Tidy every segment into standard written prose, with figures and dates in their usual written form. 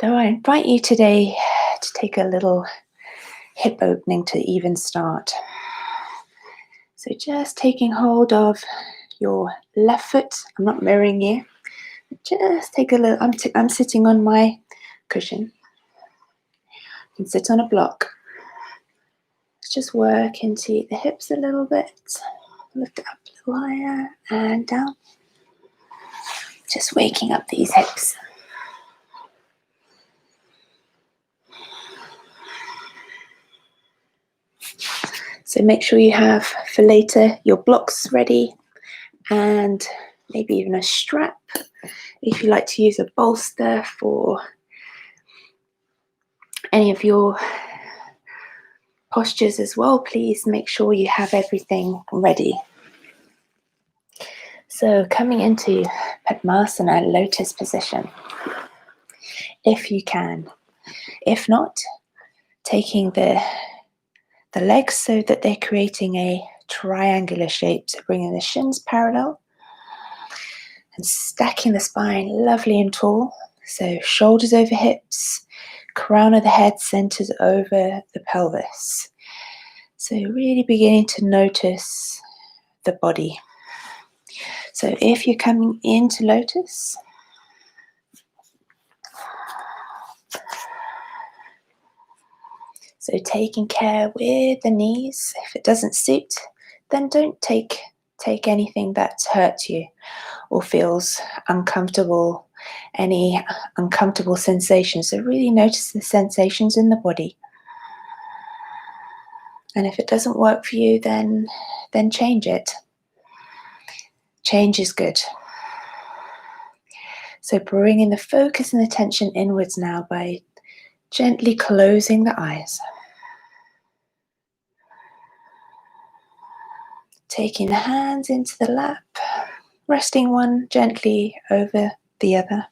So I invite you today to take a little hip opening to even start. So just taking hold of your left foot. I'm not mirroring you. Just take a little. I'm sitting on my cushion. You can sit on a block. Let's just work into the hips a little bit. Lift it up a little higher and down. Just waking up these hips. So make sure you have for later your blocks ready and maybe even a strap. If you like to use a bolster for any of your postures as well, please make sure you have everything ready. So coming into Padmasana, lotus position, if you can. If not, taking the legs so that they're creating a triangular shape, so bringing the shins parallel and stacking the spine lovely and tall. So shoulders over hips, crown of the head centers over the pelvis. So really beginning to notice the body. So if you're coming into lotus, so taking care with the knees. If it doesn't suit, then don't take anything that hurts you or feels uncomfortable, any uncomfortable sensations. So really notice the sensations in the body. And if it doesn't work for you, then change it. Change is good. So bringing the focus and attention inwards now by gently closing the eyes. Taking the hands into the lap, resting one gently over the other,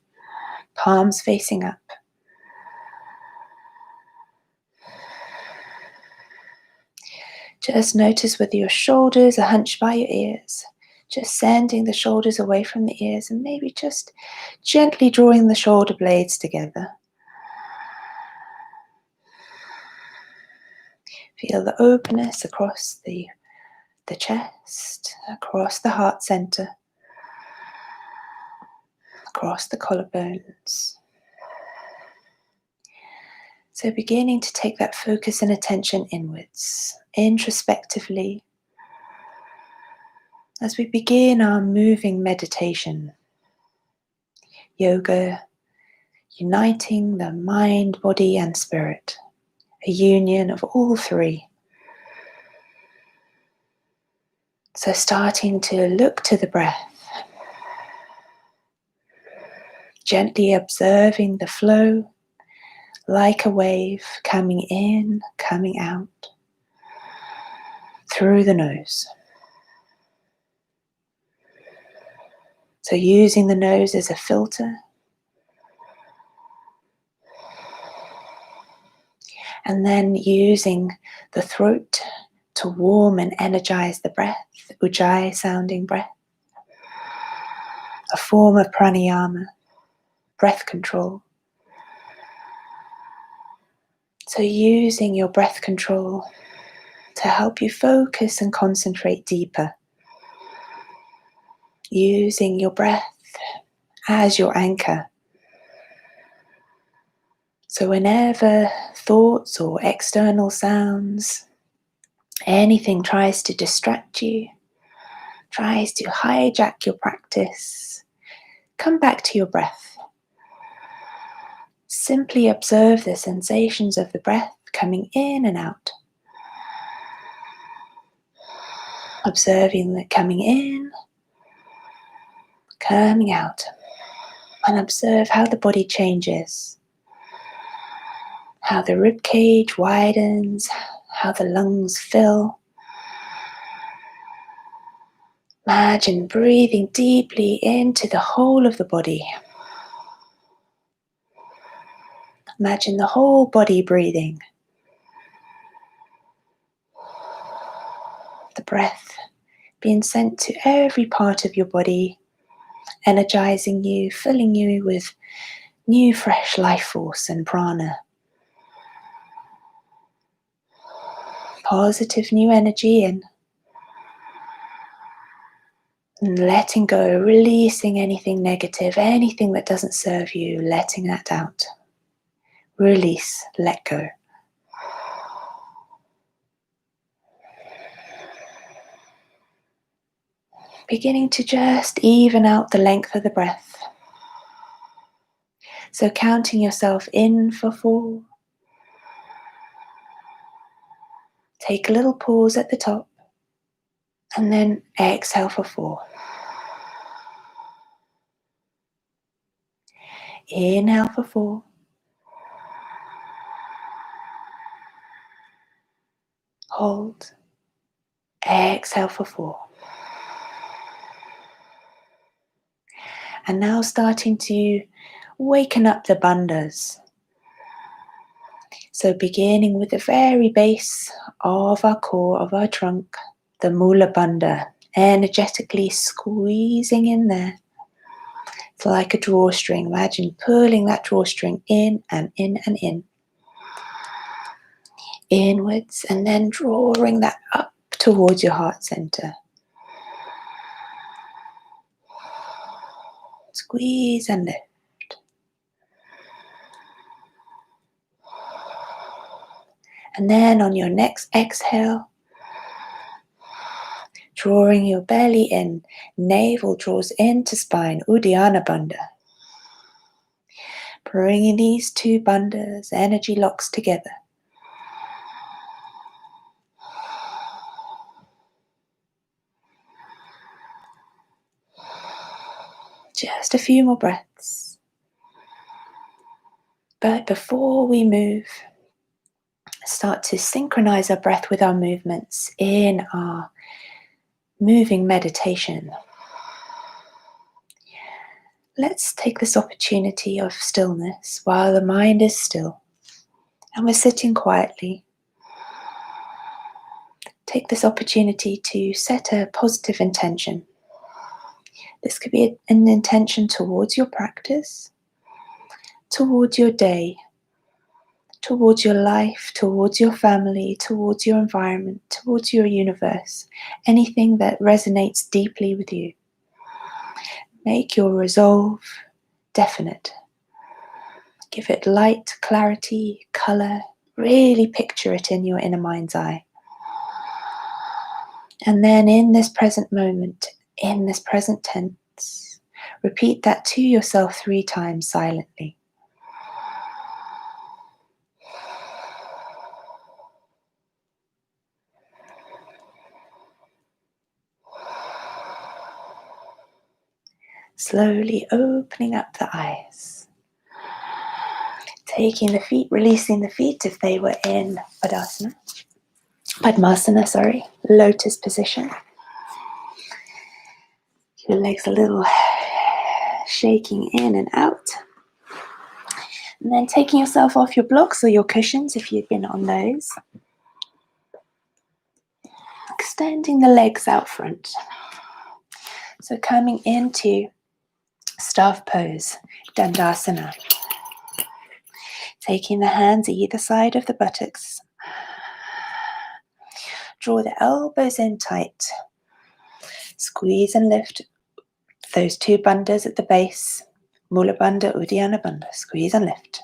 palms facing up. Just notice whether your shoulders are hunched by your ears, just sending the shoulders away from the ears and maybe just gently drawing the shoulder blades together. Feel the openness across the chest, across the heart center, across the collarbones. So beginning to take that focus and attention inwards, introspectively, as we begin our moving meditation. Yoga, uniting the mind, body, and spirit, a union of all three. So starting to look to the breath, gently observing the flow like a wave coming in, coming out through the nose. So using the nose as a filter, and then using the throat to warm and energize the breath, ujjayi sounding breath, a form of pranayama, breath control. So using your breath control to help you focus and concentrate deeper. Using your breath as your anchor. So whenever thoughts or external sounds, anything tries to distract you, tries to hijack your practice, come back to your breath. Simply observe the sensations of the breath coming in and out. Observing that coming in, coming out, and observe how the body changes, how the rib cage widens, how the lungs fill. Imagine breathing deeply into the whole of the body. Imagine the whole body breathing. The breath being sent to every part of your body, energizing you, filling you new fresh life force and prana. Positive new energy in. And letting go, releasing anything negative, anything that doesn't serve you, letting that out. Release, let go. Beginning to just even out the length of the breath. So counting yourself in for 4. Take a little pause at the top. And then exhale for 4. Inhale for 4. Hold. Exhale for 4. And now starting to waken up the bandhas. So beginning with the very base of our core, of our trunk, the Mula Bandha, energetically squeezing in there. It's like a drawstring. Imagine pulling that drawstring in and in and in. Inwards, and then drawing that up towards your heart center. Squeeze and lift. And then on your next exhale, drawing your belly in, navel draws into spine, Uddiyana Bandha. Bringing these 2 bandhas, energy locks together. Just a few more breaths. But before we move, start to synchronize our breath with our movements in our moving meditation. Let's take this opportunity of stillness while the mind is still and we're sitting quietly. Take this opportunity to set a positive intention. This could be an intention towards your practice, towards your day, towards your life, towards your family, towards your environment, towards your universe, anything that resonates deeply with you. Make your resolve definite. Give it light, clarity, color. Really picture it in your inner mind's eye. And then in this present moment, in this present tense, repeat that to yourself 3 times silently. Slowly opening up the eyes. Taking the feet, releasing the feet if they were in Padmasana, lotus position. Your legs a little shaking in and out. And then taking yourself off your blocks or your cushions if you've been on those. Extending the legs out front. So coming into staff pose, Dandasana. Taking the hands either side of the buttocks. Draw the elbows in tight. Squeeze and lift those 2 bandhas at the base. Mula Bandha, Uddiyana Bandha. Squeeze and lift.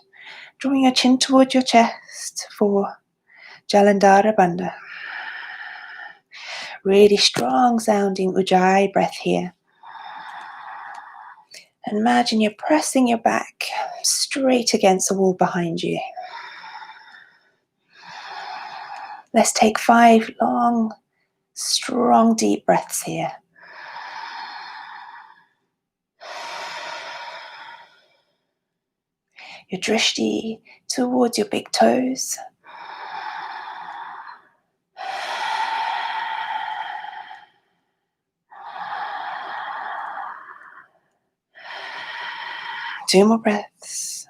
Drawing your chin towards your chest for Jalandhara Bandha. Really strong sounding Ujjayi breath here. And imagine you're pressing your back straight against the wall behind you. Let's take 5 long, strong, deep breaths here. Your drishti towards your big toes. Two more breaths.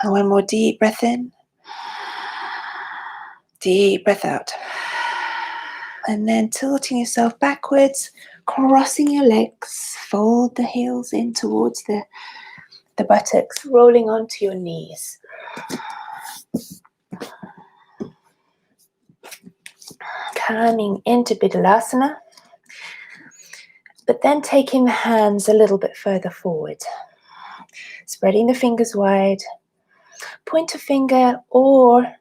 And one more deep breath in. Deep breath out. And then tilting yourself backwards, crossing your legs, fold the heels in towards the buttocks, rolling onto your knees. Coming into Vinyasa, but then taking the hands a little bit further forward. Spreading the fingers wide, pointer finger or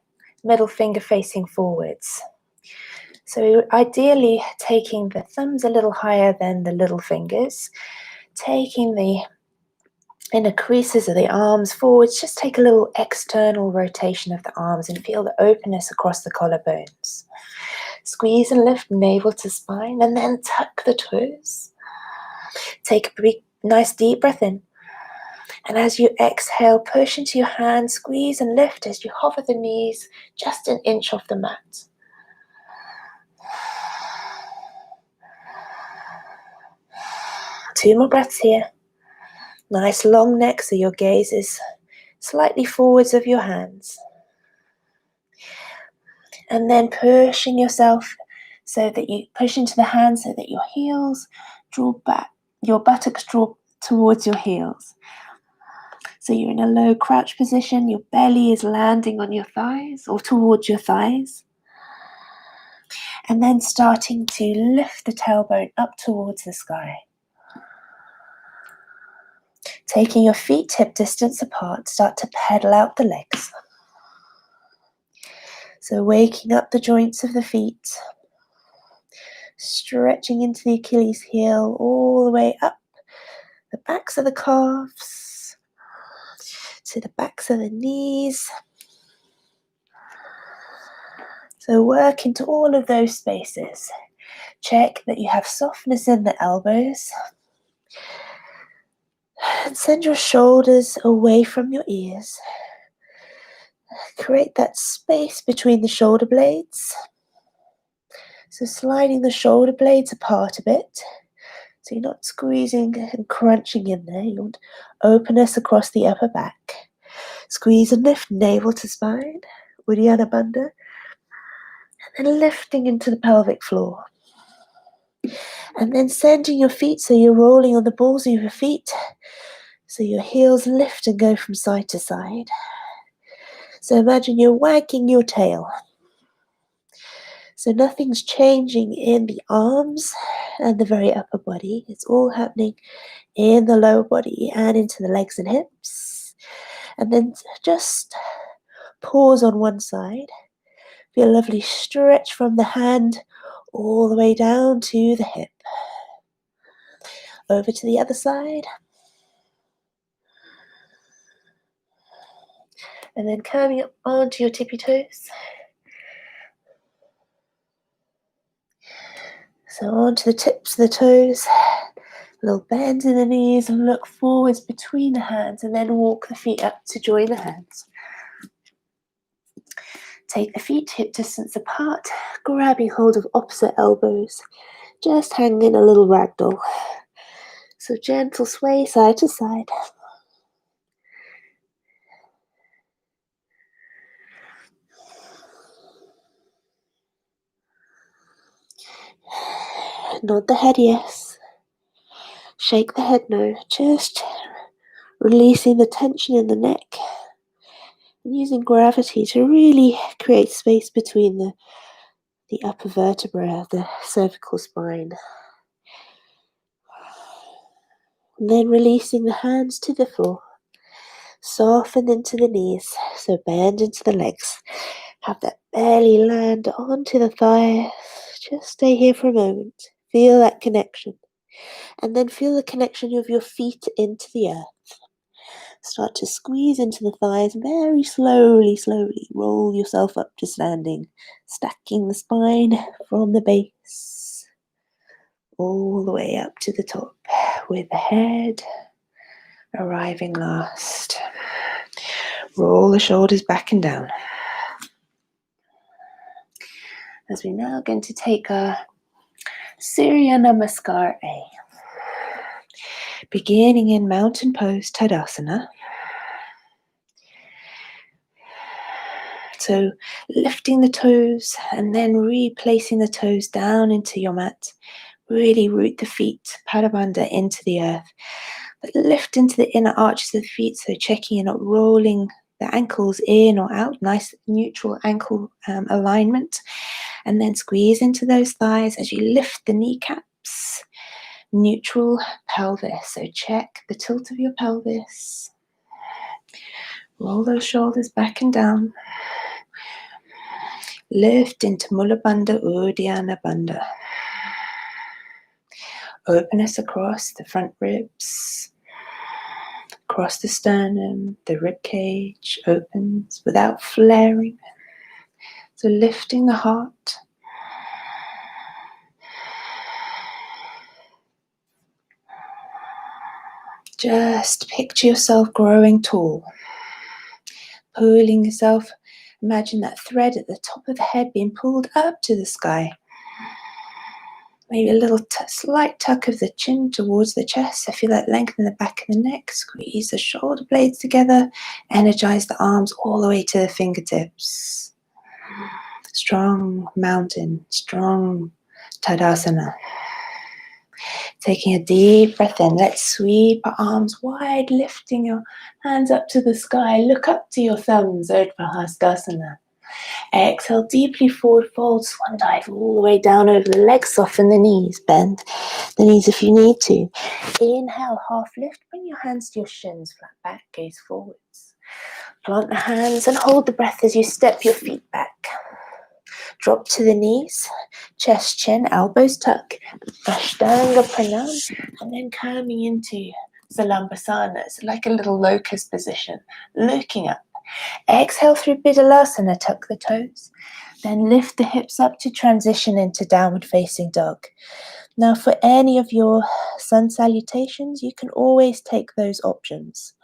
middle finger facing forwards. So ideally taking the thumbs a little higher than the little fingers, taking the inner creases of the arms forwards, just take a little external rotation of the arms and feel the openness across the collarbones. Squeeze and lift navel to spine and then tuck the toes. Take a nice deep breath in. And as you exhale, push into your hands, squeeze and lift as you hover the knees just an inch off the mat. Two more breaths here. Nice long neck so your gaze is slightly forwards of your hands. And then pushing yourself so that you push into the hands so that your heels draw back, your buttocks draw towards your heels. So you're in a low crouch position, your belly is landing on your thighs or towards your thighs. And then starting to lift the tailbone up towards the sky. Taking your feet hip distance apart, start to pedal out the legs. So waking up the joints of the feet, stretching into the Achilles heel all the way up the backs of the calves, to the backs of the knees. So work into all of those spaces. Check that you have softness in the elbows. And send your shoulders away from your ears. Create that space between the shoulder blades. So sliding the shoulder blades apart a bit. So you're not squeezing and crunching in there. You want openness across the upper back. Squeeze and lift navel to spine. Uddiyana Bandha. And then lifting into the pelvic floor. And then sending your feet so you're rolling on the balls of your feet. So your heels lift and go from side to side. So imagine you're wagging your tail. So nothing's changing in the arms and the very upper body. It's all happening in the lower body and into the legs and hips. And then just pause on one side. Feel a lovely stretch from the hand all the way down to the hip. Over to the other side. And then coming up onto your tippy toes. So onto the tips of the toes. A little bend in the knees and look forwards between the hands and then walk the feet up to join the hands. Take the feet hip distance apart, grabbing hold of opposite elbows, just hanging a little ragdoll. So gentle sway side to side. Nod the head yes. Shake the head no. Just releasing the tension in the neck. And using gravity to really create space between the upper vertebra, the cervical spine. And then releasing the hands to the floor. Soften into the knees, so bend into the legs. Have that belly land onto the thighs. Just stay here for a moment. Feel that connection. And then feel the connection of your feet into the earth. Start to squeeze into the thighs very slowly, slowly. Roll yourself up to standing, stacking the spine from the base all the way up to the top, with the head arriving last. Roll the shoulders back and down. As we're now going to take a Surya Namaskar A. Beginning in mountain pose Tadasana. So lifting the toes and then replacing the toes down into your mat Really root the feet, padabandha, into the earth. But lift into the inner arches of the feet, so checking you're not rolling the ankles in or out. Nice neutral ankle alignment. And then squeeze into those thighs as you lift the kneecaps. Neutral pelvis. So check the tilt of your pelvis. Roll those shoulders back and down. Lift into Mula Bandha, Uddiyana Bandha. Openness across the front ribs, across the sternum, the rib cage opens without flaring. So lifting the heart. Just picture yourself growing tall. Pulling yourself. Imagine that thread at the top of the head being pulled up to the sky. Maybe a little slight tuck of the chin towards the chest. So feel that length in the back of the neck. Squeeze the shoulder blades together. Energize the arms all the way to the fingertips. Strong mountain, strong Tadasana. Taking a deep breath in. Let's sweep our arms wide, lifting your hands up to the sky. Look up to your thumbs, Urdhva Hastasana. Exhale, deeply forward fold, swan dive all the way down over the legs, soften the knees, bend the knees if you need to. Inhale, half lift, bring your hands to your shins, flat back, gaze forwards. Plant the hands and hold the breath as you step your feet back. Drop to the knees, chest, chin, elbows tuck, Ashtanga Pranam, and then coming into Salambasana. It's like a little locust position, looking up. Exhale through Bidhalasana, tuck the toes. Then lift the hips up to transition into downward facing dog. Now for any of your sun salutations, you can always take those options.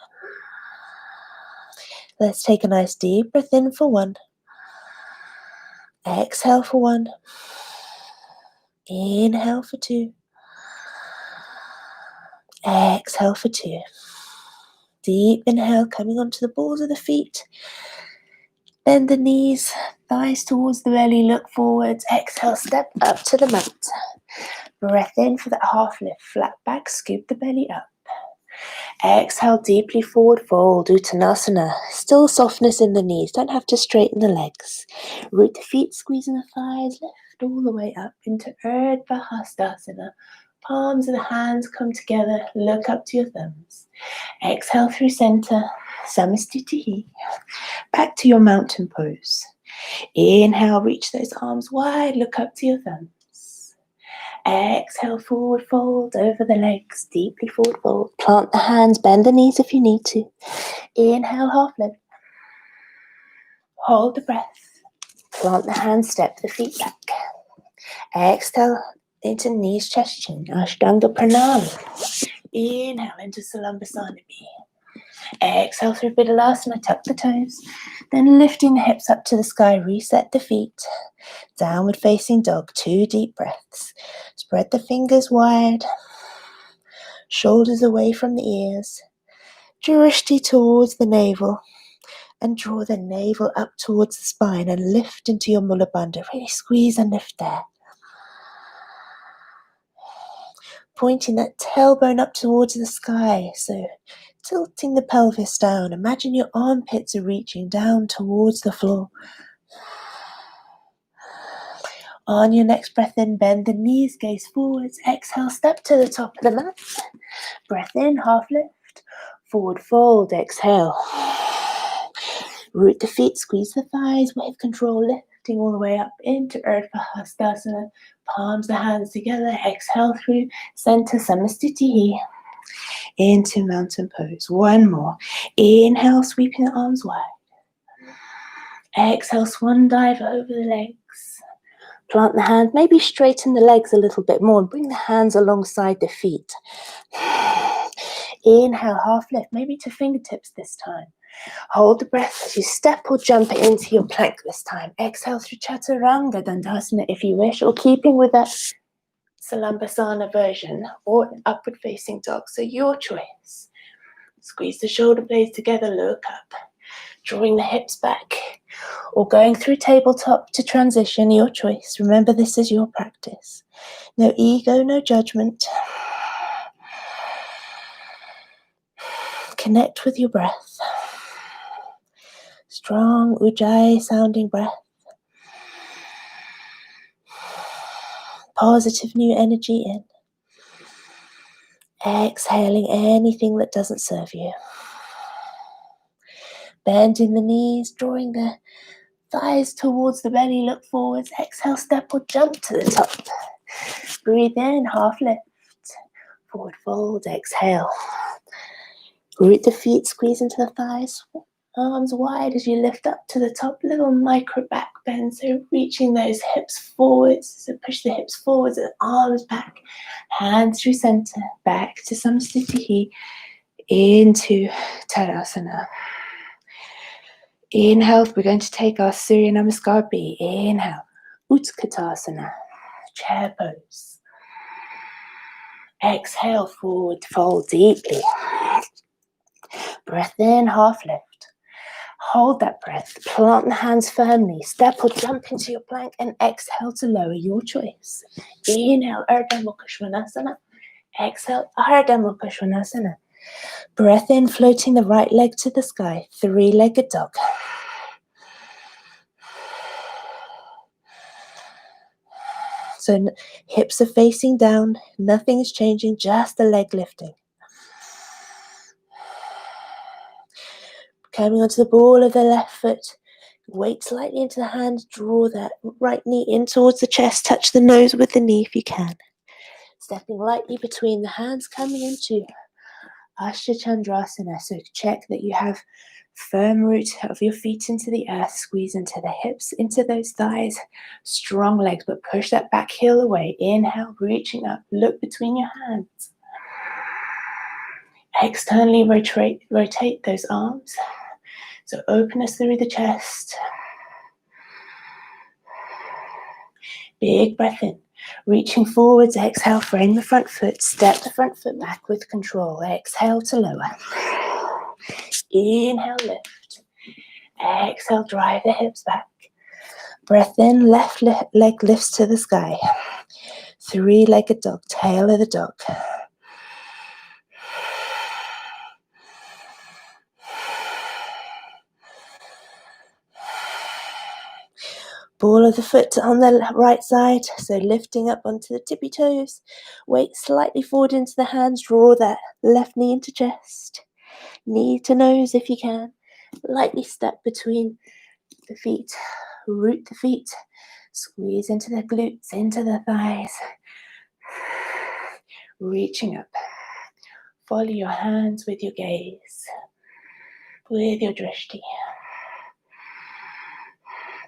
Let's take a nice deep breath in for 1. Exhale for 1. Inhale for 2. Exhale for 2. Deep inhale coming onto the balls of the feet. Bend the knees, thighs towards the belly, look forwards. Exhale, step up to the mat. Breath in for that half lift, flat back, scoop the belly up. Exhale, deeply forward fold, Uttanasana. Still softness in the knees, don't have to straighten the legs. Root the feet, squeezing the thighs, lift all the way up into Urdhva Hastasana. Palms of the hands come together, look up to your thumbs. Exhale through center, Samastitihi. Back to your mountain pose. Inhale, reach those arms wide, look up to your thumbs. Exhale, forward fold over the legs, deeply forward fold. Plant the hands, bend the knees if you need to. Inhale, half lift. Hold the breath. Plant the hands, step the feet back. Exhale into knees, chest, chin, Ashtanga Pranam. Inhale into Salambasana. Exhale through Bidhalasana, tuck the toes. Then lifting the hips up to the sky, reset the feet. Downward facing dog, 2 deep breaths. Spread the fingers wide. Shoulders away from the ears. Drishti towards the navel. And draw the navel up towards the spine and lift into your Mula Bandha. Really squeeze and lift there. Pointing that tailbone up towards the sky. So tilting the pelvis down. Imagine your armpits are reaching down towards the floor. On your next breath in, bend the knees, gaze forwards. Exhale, step to the top of the mat. Breath in, half lift. Forward fold, exhale. Root the feet, squeeze the thighs, wave control, lifting all the way up into Urdhva Hastasana. Palms the hands together. Exhale through center, Samastitihi. Into mountain pose. 1 more. Inhale, sweeping the arms wide. Exhale, swan dive over the legs. Plant the hands, maybe straighten the legs a little bit more and bring the hands alongside the feet. Inhale, half lift, maybe to fingertips this time. Hold the breath as you step or jump into your plank this time. Exhale through Chaturanga Dandasana if you wish, or keeping with that Salambasana version or an upward facing dog. So your choice. Squeeze the shoulder blades together, look up. drawing the hips back, or going through tabletop to transition, your choice. Remember, this is your practice. No ego, no judgment. Connect with your breath. Strong Ujjayi sounding breath. Positive new energy in. Exhaling anything that doesn't serve you. Bending the knees, drawing the thighs towards the belly, look forwards. Exhale, step or jump to the top. Breathe in, half lift. Forward fold, exhale. Root the feet, squeeze into the thighs. Arms wide as you lift up to the top. Little micro back bend, so reaching those hips forwards. So push the hips forwards and arms back. Hands through center, back to Samsthiti, into Tadasana. Inhale, we're going to take our Surya Namaskar B. Inhale, Utkatasana, chair pose. Exhale, forward fold deeply. Breath in, half lift. Hold that breath, plant the hands firmly, step or jump into your plank, and exhale to lower, your choice. Inhale, Ardha Mukha Svanasana. Exhale, Ardha Mukha Svanasana. Breath in, floating the right leg to the sky, three-legged dog. So hips are facing down, nothing is changing, just the leg lifting. Coming onto the ball of the left foot, weight slightly into the hand, draw that right knee in towards the chest, touch the nose with the knee if you can. Stepping lightly between the hands, coming into Ashtachandrasana. So check that you have firm root of your feet into the earth, squeeze into the hips, into those thighs, strong legs, but push that back heel away. Inhale, reaching up, look between your hands. Externally rotate those arms. So openness through the chest. Big breath in. Reaching forwards, exhale, frame the front foot, step the front foot back with control. Exhale to lower. Inhale, lift. Exhale, drive the hips back. Breath in, left leg lifts to the sky. Three-legged dog, tail of the dog. Ball of the foot on the right side, so lifting up onto the tippy toes. Weight slightly forward into the hands, draw that left knee into chest. Knee to nose if you can. Lightly step between the feet, root the feet, squeeze into the glutes, into the thighs. Reaching up. Follow your hands with your gaze, with your drishti.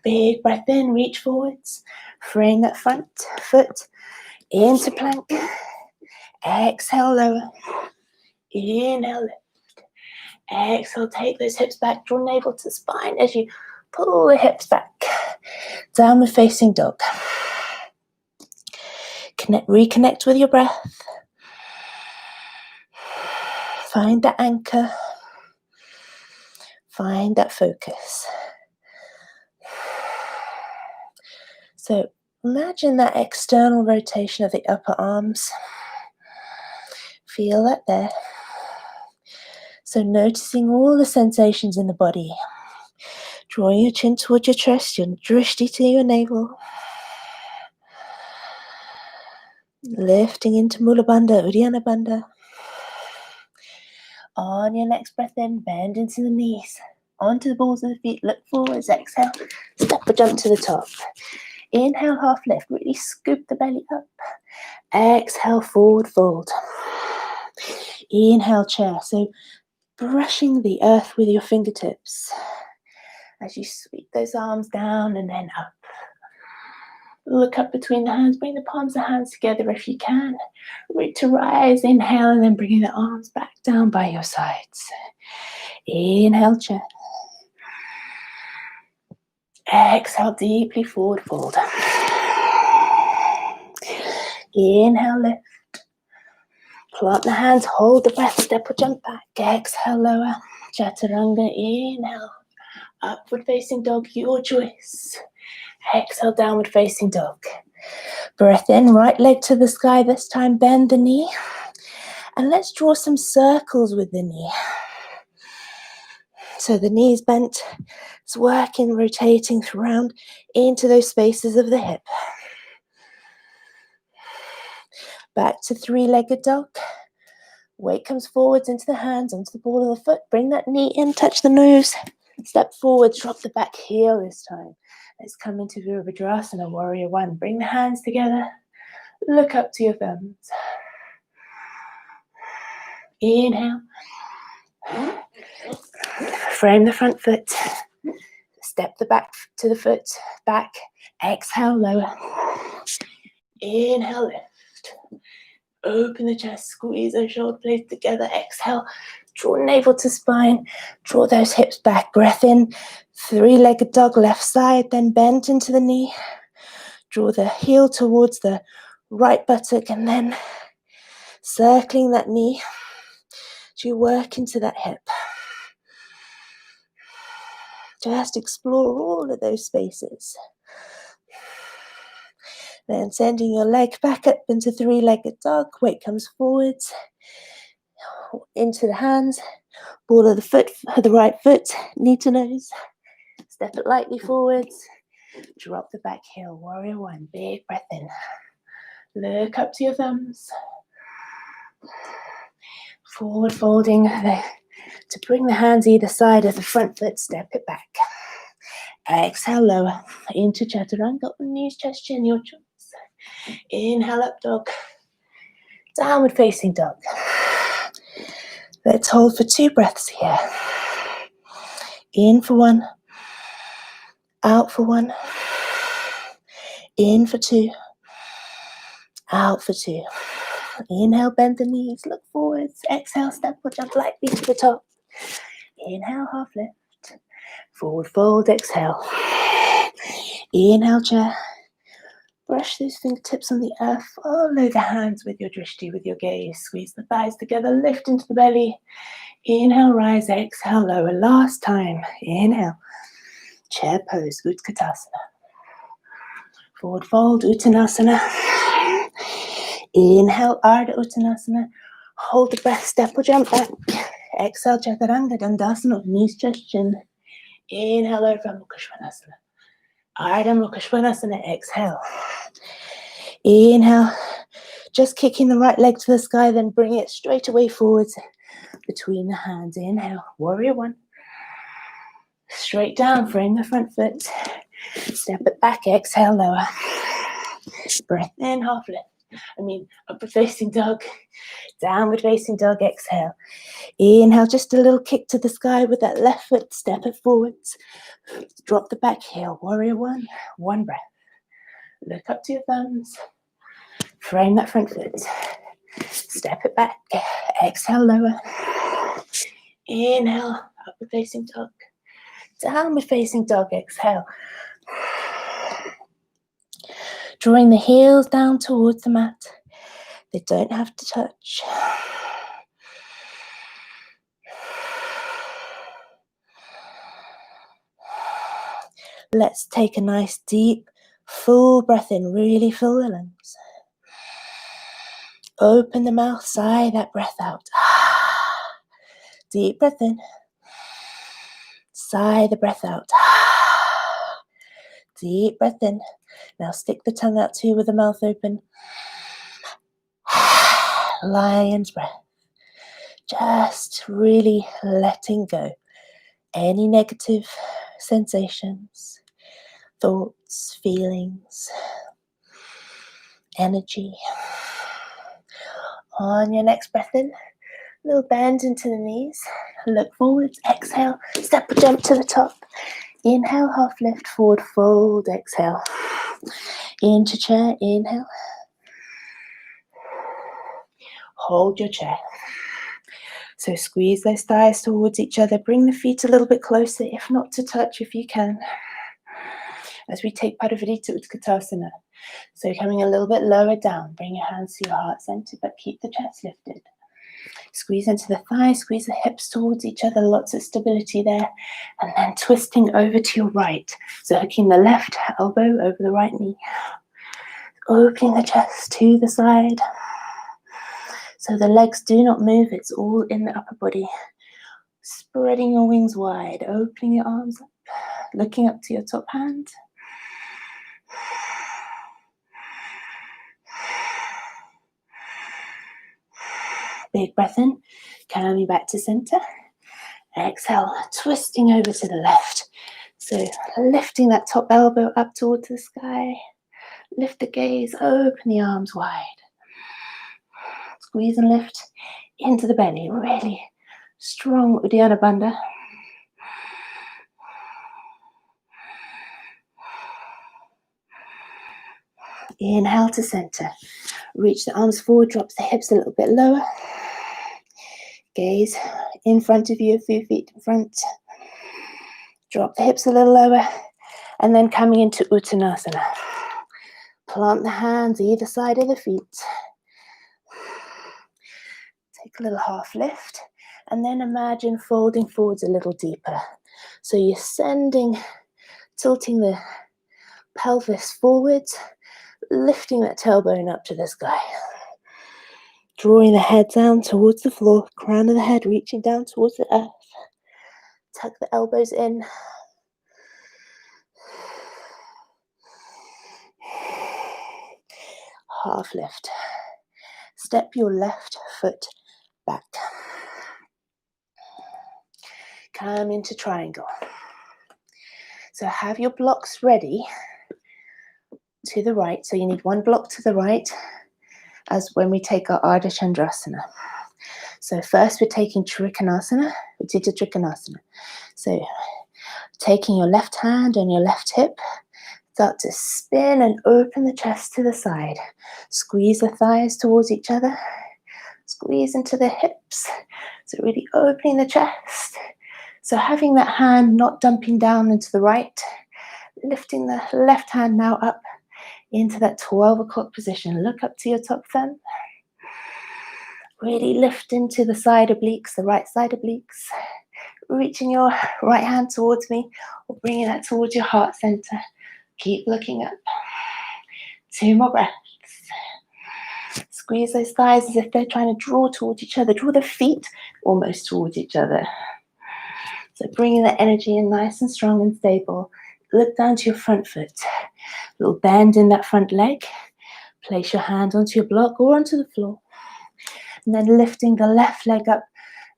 Big breath in, reach forwards. Frame that front foot into plank. Exhale, lower. Inhale, lift. Exhale, take those hips back. Draw navel to spine as you pull the hips back. Downward facing dog. Reconnect with your breath. Find that anchor. Find that focus. So imagine that external rotation of the upper arms. Feel that there. So noticing all the sensations in the body. Drawing your chin towards your chest, your drishti to your navel. Lifting into Mula Bandha, Uddiyana Bandha. On your next breath in, bend into the knees. Onto the balls of the feet, look forwards, exhale. Step or jump to the top. Inhale, half lift, really scoop the belly up. Exhale, forward fold. Inhale, chair. So brushing the earth with your fingertips as you sweep those arms down and then up. Look up between the hands, bring the palms of the hands together if you can. Root to rise, inhale, and then bringing the arms back down by your sides. Inhale, chair. Exhale, deeply forward fold. Inhale, lift. Plant the hands, hold the breath, step or jump back. Exhale, lower. Chaturanga, inhale. Upward facing dog, your choice. Exhale, downward facing dog. Breath in, right leg to the sky, this time bend the knee. And let's draw some circles with the knee. So the knee is bent, it's working, rotating around into those spaces of the hip. Back to three-legged dog. Weight comes forwards into the hands, onto the ball of the foot. Bring that knee in, touch the nose. Step forward, drop the back heel this time. Let's come into Virabhadrasana, Warrior One. Bring the hands together. Look up to your thumbs. Inhale. Frame the front foot. Step the back to the foot. Back. Exhale, lower. Inhale, lift. Open the chest, squeeze those shoulder blades together. Exhale, draw navel to spine. Draw those hips back. Breath in. Three-legged dog, left side. Then bend into the knee. Draw the heel towards the right buttock. And then circling that knee to work into that hip. Just explore all of those spaces. Then sending your leg back up into three-legged dog. Weight comes forwards. Into the hands. Ball of the foot, the right foot, knee to nose. Step it lightly forwards. Drop the back heel. Warrior One. Big breath in. Look up to your thumbs. Forward folding to bring the hands either side of the front foot. Step it back. Exhale, lower into Chaturanga. Knees, chest, chin, your choice. Inhale, up dog. Downward facing dog. Let's hold for 2 breaths here. In for 1. Out for 1. In for 2. Out for 2. Inhale, bend the knees, look forwards. Exhale, step or jump lightly to the top. Inhale, half lift. Forward fold, exhale. Inhale, chair. Brush those fingertips on the earth. Follow the hands with your drishti, with your gaze. Squeeze the thighs together, lift into the belly. Inhale, rise, exhale, lower. Last time. Inhale. Chair pose, Utkatasana. Forward fold, Uttanasana. Inhale, Ardha Uttanasana. Hold the breath, step or jump back. Exhale, Chaturanga Dandasana, knees, chest, chin. Inhale, over Mukha Svanasana. Ardha Mukha Svanasana, exhale. Inhale, just kicking the right leg to the sky, then bring it straight away forwards between the hands. Inhale, Warrior One. Straight down, frame the front foot. Step it back, exhale, lower. Breath in, half lift. Upward facing dog. Downward facing dog, exhale. Inhale, just a little kick to the sky with that left foot. Step it forwards. Drop the back heel. Warrior One. 1 breath. Look up to your thumbs. Frame that front foot. Step it back. Exhale, lower. Inhale, upward facing dog. Downward facing dog, exhale. Drawing the heels down towards the mat. They don't have to touch. Let's take a nice deep, full breath in. Really fill the lungs. Open the mouth, sigh that breath out. Deep breath in. Sigh the breath out. Deep breath in. Now stick the tongue out too with the mouth open. Lion's breath. Just really letting go. Any negative sensations, thoughts, feelings, energy. On your next breath in, a little bend into the knees. Look forwards, exhale, step or jump to the top. Inhale, half lift, forward fold, exhale. Into chair, inhale. Hold your chair. So squeeze those thighs towards each other. Bring the feet a little bit closer, if not to touch, if you can. As we take Parivrita Utkatasana. So coming a little bit lower down. Bring your hands to your heart center, but keep the chest lifted. Squeeze into the thighs, squeeze the hips towards each other, lots of stability there. And then twisting over to your right. So hooking the left elbow over the right knee. Opening the chest to the side. So the legs do not move, it's all in the upper body. Spreading your wings wide, opening your arms up, looking up to your top hand. Big breath in, coming back to center. Exhale, twisting over to the left. So lifting that top elbow up towards the sky. Lift the gaze, open the arms wide. Squeeze and lift into the belly, really strong Uddiyana Bandha. Inhale to center. Reach the arms forward, drop the hips a little bit lower. Gaze in front of you, a few feet in front. Drop the hips a little lower. And then coming into Uttanasana. Plant the hands either side of the feet. Take a little half lift. And then imagine folding forwards a little deeper. So you're sending, tilting the pelvis forwards, lifting that tailbone up to the sky. Drawing the head down towards the floor, crown of the head reaching down towards the earth. Tuck the elbows in. Half lift. Step your left foot back. Come into triangle. So have your blocks ready to the right. So you need one block to the right as when we take our Ardha Chandrasana. So first we're taking Trikonasana, Uttita Trikonasana. So taking your left hand on your left hip, start to spin and open the chest to the side. Squeeze the thighs towards each other. Squeeze into the hips. So really opening the chest. So having that hand not dumping down into the right, lifting the left hand now up into that 12 o'clock position. Look up to your top thumb. Really lift into the side obliques, the right side obliques. Reaching your right hand towards me or bringing that towards your heart center. Keep looking up. 2 more breaths. Squeeze those thighs as if they're trying to draw towards each other. Draw the feet almost towards each other. So bringing that energy in nice and strong and stable. Look down to your front foot. A little bend in that front leg. Place your hand onto your block or onto the floor. And then lifting the left leg up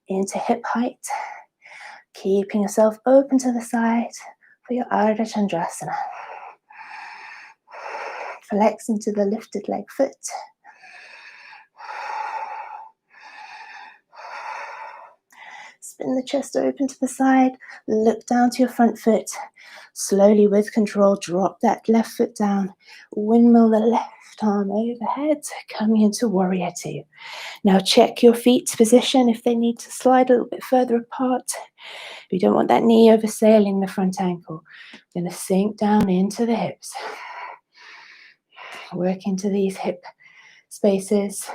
into hip height. Keeping yourself open to the side for your Ardha Chandrasana. Flex into the lifted leg foot. Spin the chest open to the side. Look down to your front foot. Slowly with control, drop that left foot down. Windmill the left arm overhead, coming into Warrior Two. Now check your feet's position if they need to slide a little bit further apart. You don't want that knee oversailing the front ankle. You're going to sink down into the hips. Work into these hip spaces.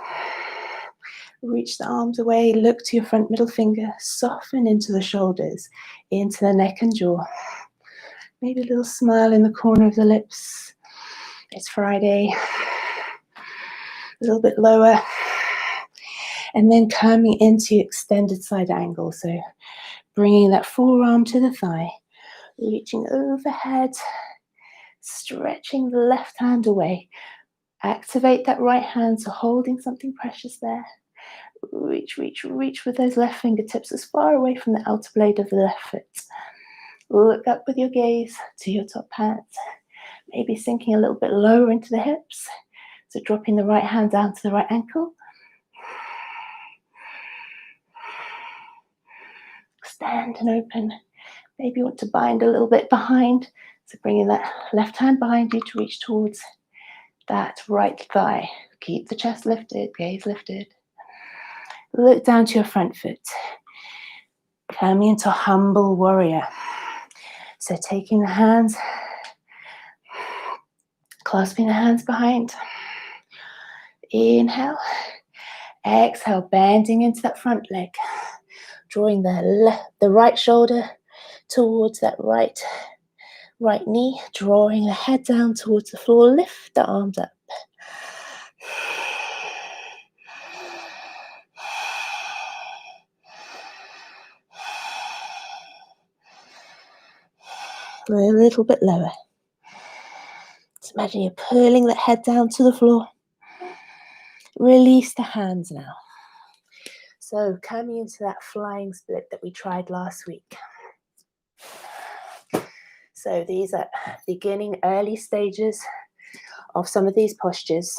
Reach the arms away, look to your front middle finger, soften into the shoulders, into the neck and jaw. Maybe a little smile in the corner of the lips. It's Friday. A little bit lower. And then coming into extended side angle. So bringing that forearm to the thigh, reaching overhead, stretching the left hand away. Activate that right hand, so holding something precious there. Reach, reach, reach with those left fingertips as far away from the outer blade of the left foot. Look up with your gaze to your top hands. Maybe sinking a little bit lower into the hips. So dropping the right hand down to the right ankle. Stand and open. Maybe you want to bind a little bit behind. So bringing that left hand behind you to reach towards that right thigh. Keep the chest lifted, gaze lifted. Look down to your front foot. Coming into humble warrior. So taking the hands, clasping the hands behind. Inhale. Exhale, bending into that front leg, drawing the right shoulder towards that right knee, drawing the head down towards the floor, lift the arms up. A little bit lower. Just imagine you're pulling that head down to the floor. Release the hands now. So coming into that flying split that we tried last week. So these are beginning early stages of some of these postures.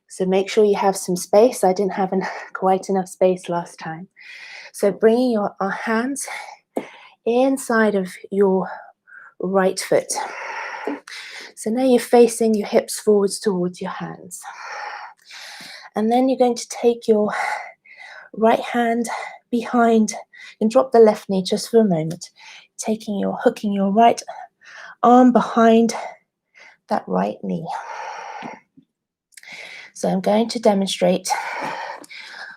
So make sure you have some space. I didn't have quite enough space last time. So bringing your hands inside of your right foot. So now you're facing your hips forwards towards your hands. And then you're going to take your right hand behind and drop the left knee just for a moment. Hooking your right arm behind that right knee. So I'm going to demonstrate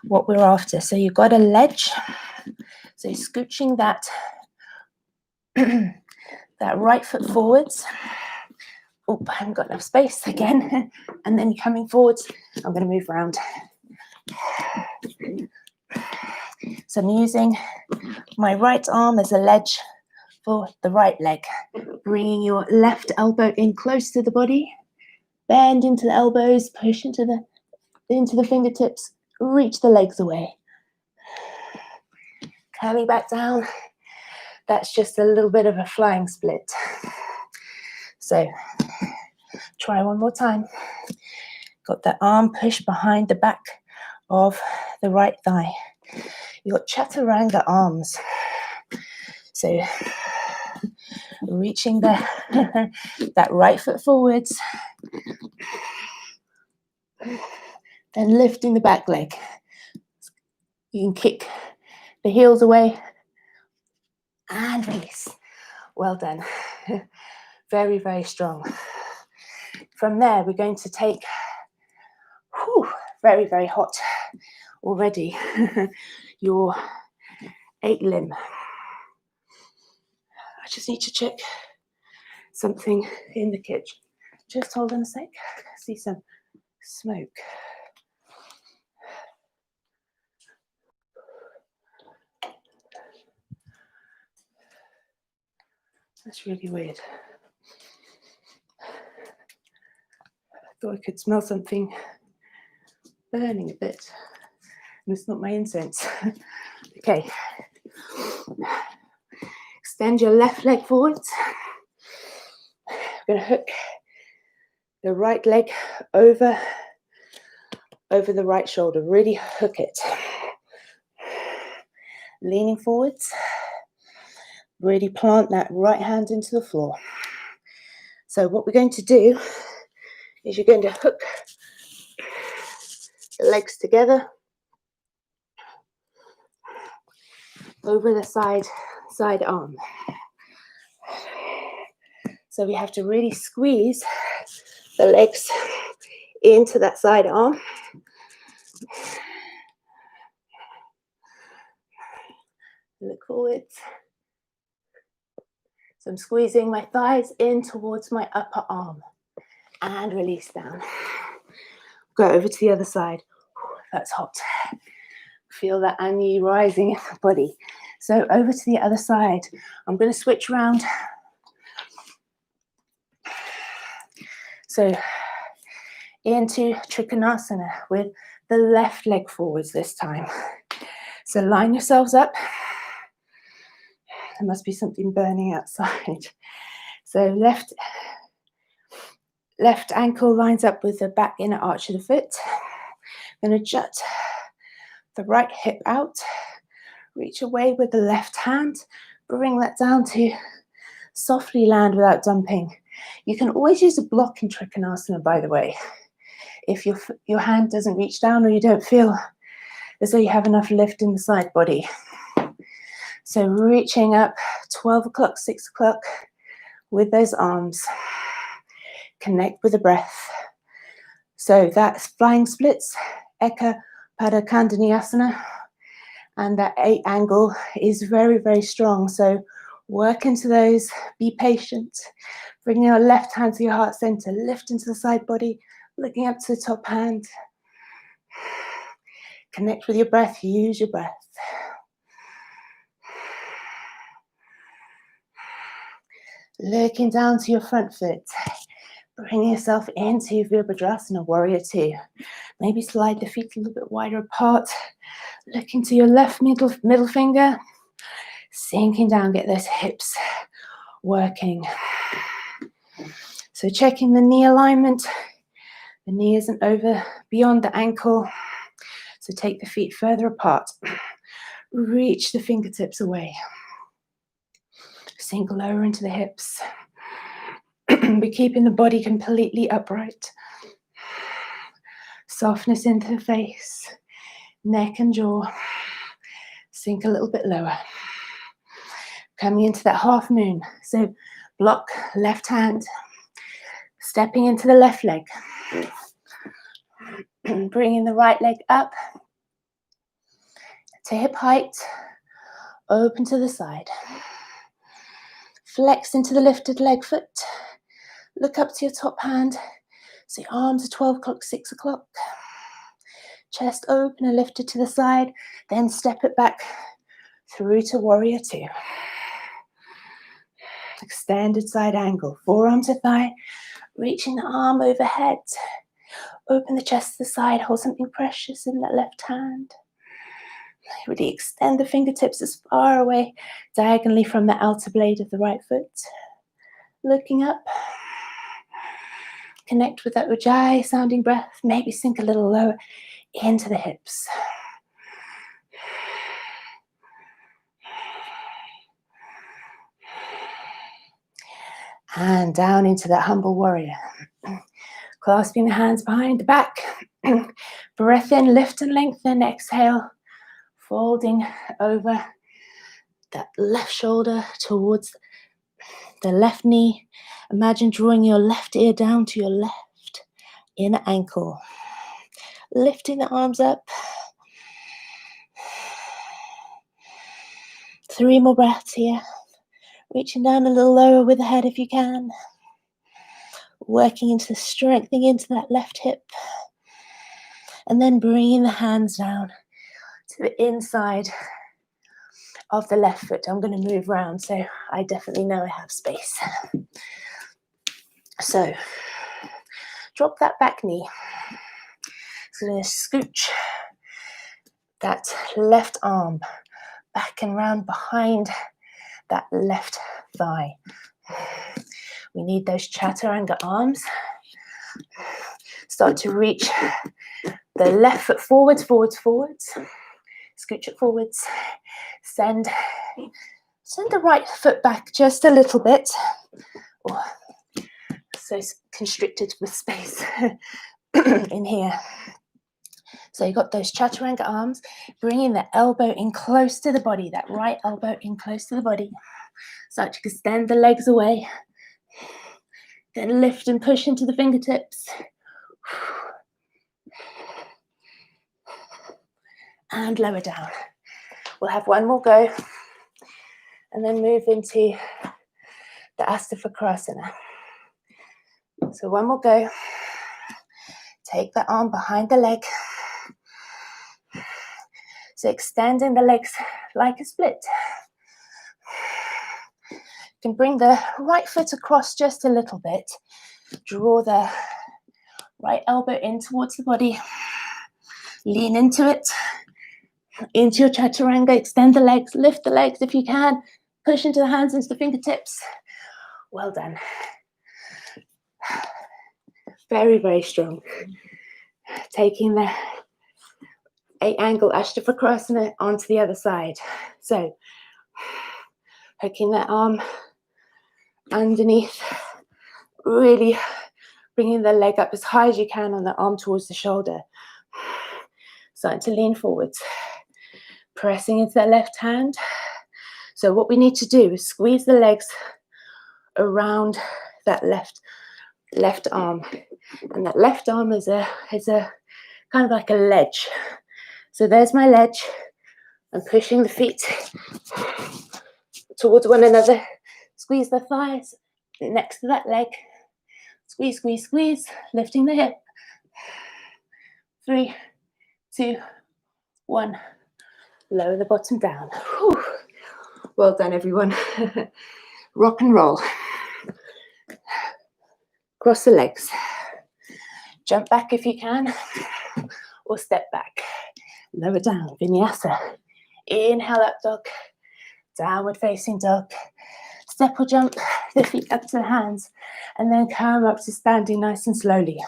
what we're after. So you've got a ledge. So you're scooching that, that right foot forwards. Oh, I haven't got enough space again. And then you're coming forwards. I'm going to move around. So I'm using my right arm as a ledge for the right leg. Bringing your left elbow in close to the body. Bend into the elbows, push into the fingertips, reach the legs away. Coming back down. That's just a little bit of a flying split. So try one more time. Got that arm pushed behind the back of the right thigh. You've got chaturanga arms. So reaching that right foot forwards. Then lifting the back leg. You can kick the heels away and release. Well done. Very, very strong. From there, we're going to take, very, very hot already, your 8 limb. I just need to check something in the kitchen. Just hold on a sec. I see some smoke. That's really weird. I thought I could smell something burning a bit. And it's not my incense. Okay. Extend your left leg forwards. We're going to hook the right leg over the right shoulder. Really hook it. Leaning forwards. Really plant that right hand into the floor. So what we're going to do is you're going to hook the legs together over the side arm. So we have to really squeeze the legs into that side arm. Look forwards. So I'm squeezing my thighs in towards my upper arm and release down. Go over to the other side. That's hot. Feel that ani rising in the body. So over to the other side. I'm going to switch around. So into Trikonasana with the left leg forwards this time. So line yourselves up. There must be something burning outside. So left ankle lines up with the back inner arch of the foot. I'm going to jut the right hip out. Reach away with the left hand. Bring that down to softly land without dumping. You can always use a block in Trikonasana, by the way. If your hand doesn't reach down or you don't feel as though you have enough lift in the side body. So reaching up 12 o'clock, 6 o'clock with those arms. Connect with the breath. So that's flying splits, Eka Koundinyasana, and that 8 angle is very, very strong. So work into those, be patient. Bring your left hand to your heart center, lift into the side body, looking up to the top hand. Connect with your breath, use your breath. Looking down to your front foot. Bring yourself into Virabhadrasana, Warrior Two. Maybe slide the feet a little bit wider apart. Look into your left middle finger. Sinking down, get those hips working. So checking the knee alignment. The knee isn't over beyond the ankle. So take the feet further apart. Reach the fingertips away. Sink lower into the hips. Be keeping the body completely upright. Softness into the face, neck and jaw. Sink a little bit lower. Coming into that half moon. So block left hand. Stepping into the left leg. Bringing the right leg up to hip height. Open to the side. Flex into the lifted leg foot. Look up to your top hand. So your arms are 12 o'clock, 6 o'clock. Chest open and lifted to the side. Then step it back through to Warrior Two. Extended side angle. Forearm to thigh. Reaching the arm overhead. Open the chest to the side. Hold something precious in that left hand. Really extend the fingertips as far away diagonally from the outer blade of the right foot. Looking up. Connect with that Ujjayi sounding breath. Maybe sink a little lower into the hips. And down into that humble warrior. Clasping the hands behind the back. Breath in, lift and lengthen. Exhale. Folding over that left shoulder towards the left knee. Imagine drawing your left ear down to your left inner ankle. Lifting the arms up. 3 more breaths here. Reaching down a little lower with the head if you can. Working into strengthening into that left hip. And then bringing the hands down to the inside of the left foot. I'm going to move around so I definitely know I have space. So, drop that back knee. So going to scooch that left arm back and round behind that left thigh. We need those chaturanga arms. Start to reach the left foot forwards, forwards, forwards. Scooch it forwards. Send the right foot back just a little bit. Oh, so constricted with space in here. So you've got those chaturanga arms, bringing the elbow in close to the body, that right elbow in close to the body. Start to extend the legs away. Then lift and push into the fingertips. And lower down. We'll have one more go. And then move into the Astaphakrasana. So one more go. Take the arm behind the leg. So extending the legs like a split. You can bring the right foot across just a little bit. Draw the right elbow in towards the body. Lean into it. Into your chaturanga. Extend the legs. Lift the legs if you can. Push into the hands, into the fingertips. Well done. Very, very strong. Taking the 8-angle Astaphakrasana onto the other side. So, hooking that arm underneath. Really bringing the leg up as high as you can on the arm towards the shoulder. Starting to lean forwards. Pressing into that left hand. So what we need to do is squeeze the legs around that left arm. And that left arm is a kind of like a ledge. So there's my ledge. I'm pushing the feet towards one another. Squeeze the thighs next to that leg. Squeeze, squeeze, squeeze. Lifting the hip. 3, 2, 1. Lower the bottom down. Whew. Well done, everyone. Rock and roll. Cross the legs. Jump back if you can, or step back. Lower down, Vinyasa. Inhale, up dog. Downward facing dog. Step or jump the feet up to the hands, and then come up to standing nice and slowly.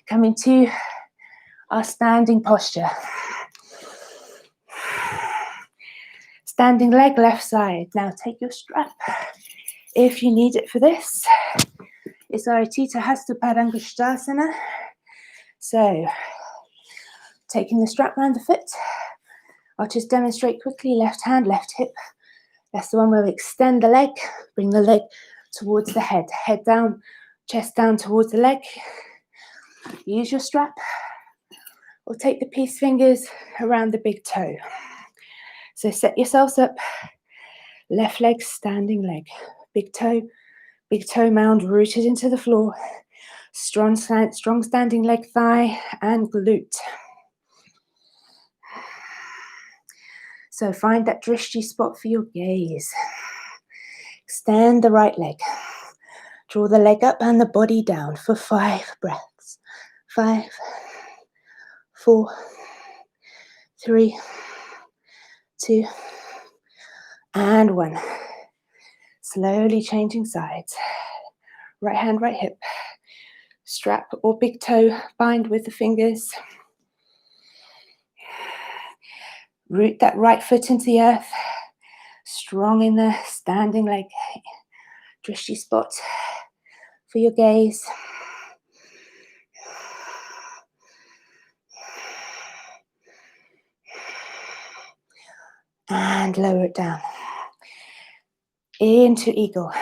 Coming to our standing posture. Standing leg left side. Now take your strap if you need it for this. It's our Tita Hasta Padangusthasana. So, taking the strap around the foot. I'll just demonstrate quickly. Left hand, left hip. That's the one where we extend the leg. Bring the leg towards the head. Head down, chest down towards the leg. Use your strap. Or take the peace fingers around the big toe. So set yourselves up. Left leg, standing leg. Big toe mound rooted into the floor. Strong standing leg, thigh, and glute. So find that drishti spot for your gaze. Extend the right leg. Draw the leg up and the body down for 5 breaths. 5, 4, 3, 2, and 1. Slowly changing sides. Right hand, right hip. Strap or big toe bind with the fingers. Root that right foot into the earth. Strong in the standing leg. Drishti spot for your gaze. And lower it down. Into eagle.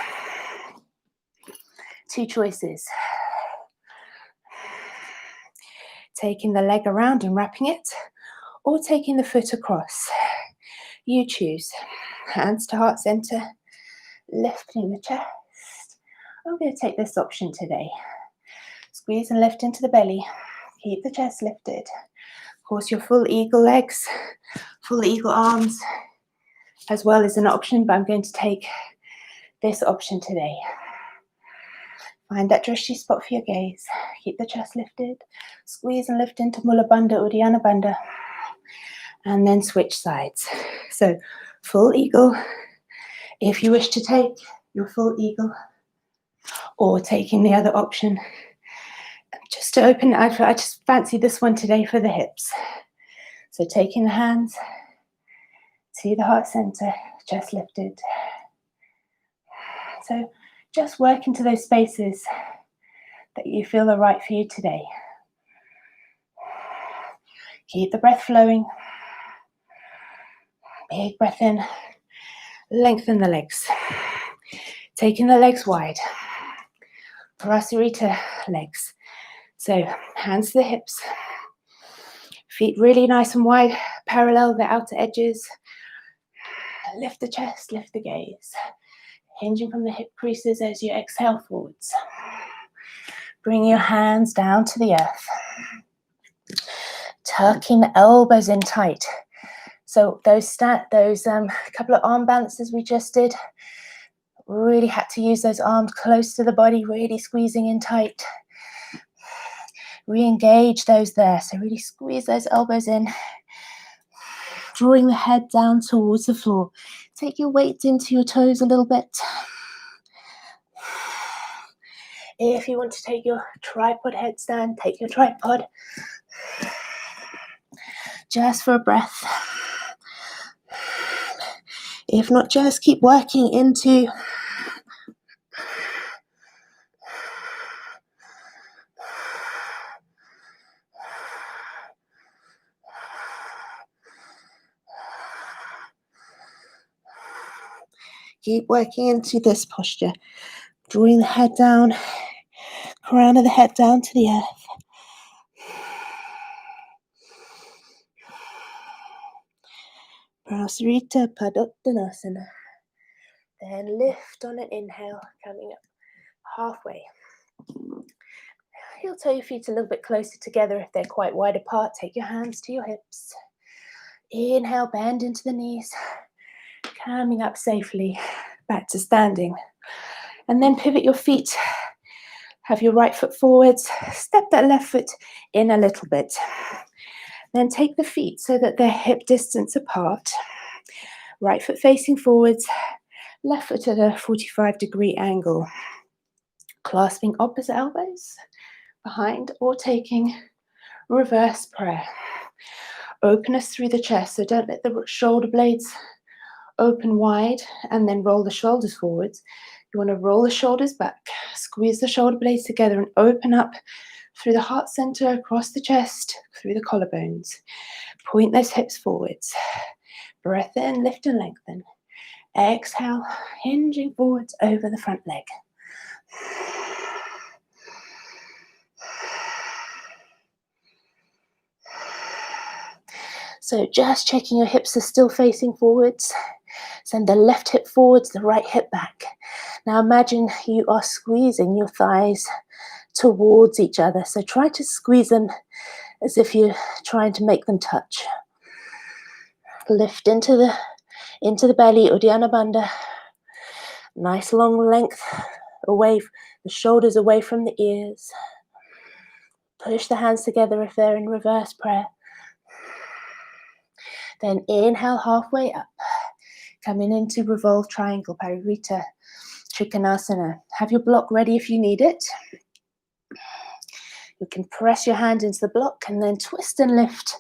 2 choices. Taking the leg around and wrapping it, or taking the foot across. You choose. Hands to heart center, lifting the chest. I'm going to take this option today. Squeeze and lift into the belly. Keep the chest lifted. Of course, your full eagle legs, full eagle arms, as well as an option, but I'm going to take this option today. Find that drishti spot for your gaze. Keep the chest lifted. Squeeze and lift into Mula Bandha, Uddiyana Bandha. And then switch sides. So full eagle. If you wish to take your full eagle, or taking the other option, just to open, I just fancy this one today for the hips. So taking the hands to the heart center, chest lifted. So just work into those spaces that you feel are right for you today. Keep the breath flowing. Big breath in. Lengthen the legs. Taking the legs wide. Prasarita legs. So hands to the hips. Feet really nice and wide, parallel the outer edges. Lift the chest, lift the gaze. Hinging from the hip creases as you exhale forwards. Bring your hands down to the earth. Tucking the elbows in tight. So those couple of arm balances we just did, really had to use those arms close to the body, really squeezing in tight. Re-engage those there. So really squeeze those elbows in. Drawing the head down towards the floor. Take your weight into your toes a little bit. If you want to take your tripod headstand, take your tripod. Just for a breath. If not, just keep working into this posture. Drawing the head down, crown of the head down to the earth. Asrita Padottanasana. Then lift on an inhale, coming up halfway. Heel toe your feet a little bit closer together if they're quite wide apart. Take your hands to your hips. Inhale, bend into the knees. Coming up safely back to standing. And then pivot your feet. Have your right foot forwards. Step that left foot in a little bit. Then take the feet so that they're hip distance apart. Right foot facing forwards. Left foot at a 45-degree angle. Clasping opposite elbows behind or taking reverse prayer. Openness through the chest, so don't let the shoulder blades open wide and then roll the shoulders forwards. You want to roll the shoulders back, squeeze the shoulder blades together and open up through the heart center, across the chest, through the collarbones. Point those hips forwards. Breath in, lift and lengthen. Exhale, hinging forwards over the front leg. So just checking your hips are still facing forwards. Send the left hip forwards, the right hip back. Now imagine you are squeezing your thighs towards each other. So try to squeeze them as if you're trying to make them touch. Lift into the belly, Uddiyana Bandha. Nice long length away, the shoulders away from the ears. Push the hands together if they're in reverse prayer. Then inhale halfway up. Coming into revolved triangle, Parivrtta Trikonasana. Have your block ready if you need it. You can press your hand into the block and then twist and lift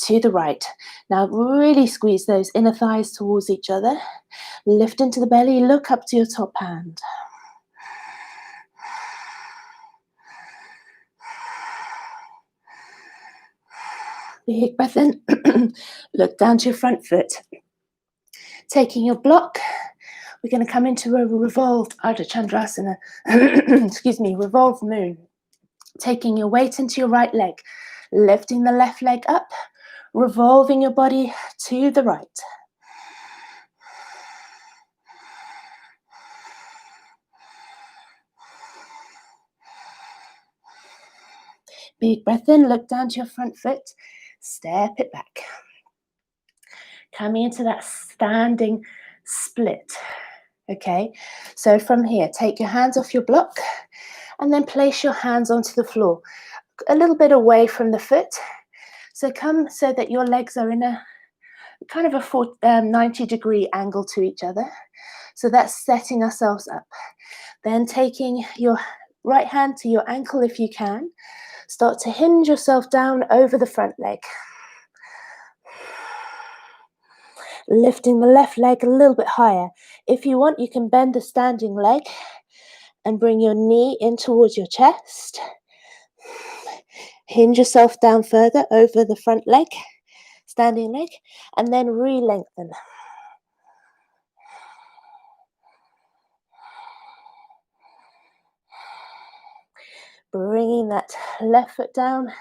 to the right. Now really squeeze those inner thighs towards each other. Lift into the belly, look up to your top hand. Big breath in. Look down to your front foot. Taking your block, we're going to come into a revolved Ardha Chandrasana. Excuse me, revolved moon. Taking your weight into your right leg, lifting the left leg up, revolving your body to the right. Big breath in, look down to your front foot, step it back. Coming into that standing split. Okay, so from here, take your hands off your block and then place your hands onto the floor, a little bit away from the foot. So come so that your legs are in a kind of a 90-degree angle to each other. So that's setting ourselves up. Then taking your right hand to your ankle if you can. Start to hinge yourself down over the front leg. Lifting the left leg a little bit higher. If you want, you can bend the standing leg and bring your knee in towards your chest. Hinge yourself down further over the front leg, standing leg, and then re-lengthen. Bringing that left foot down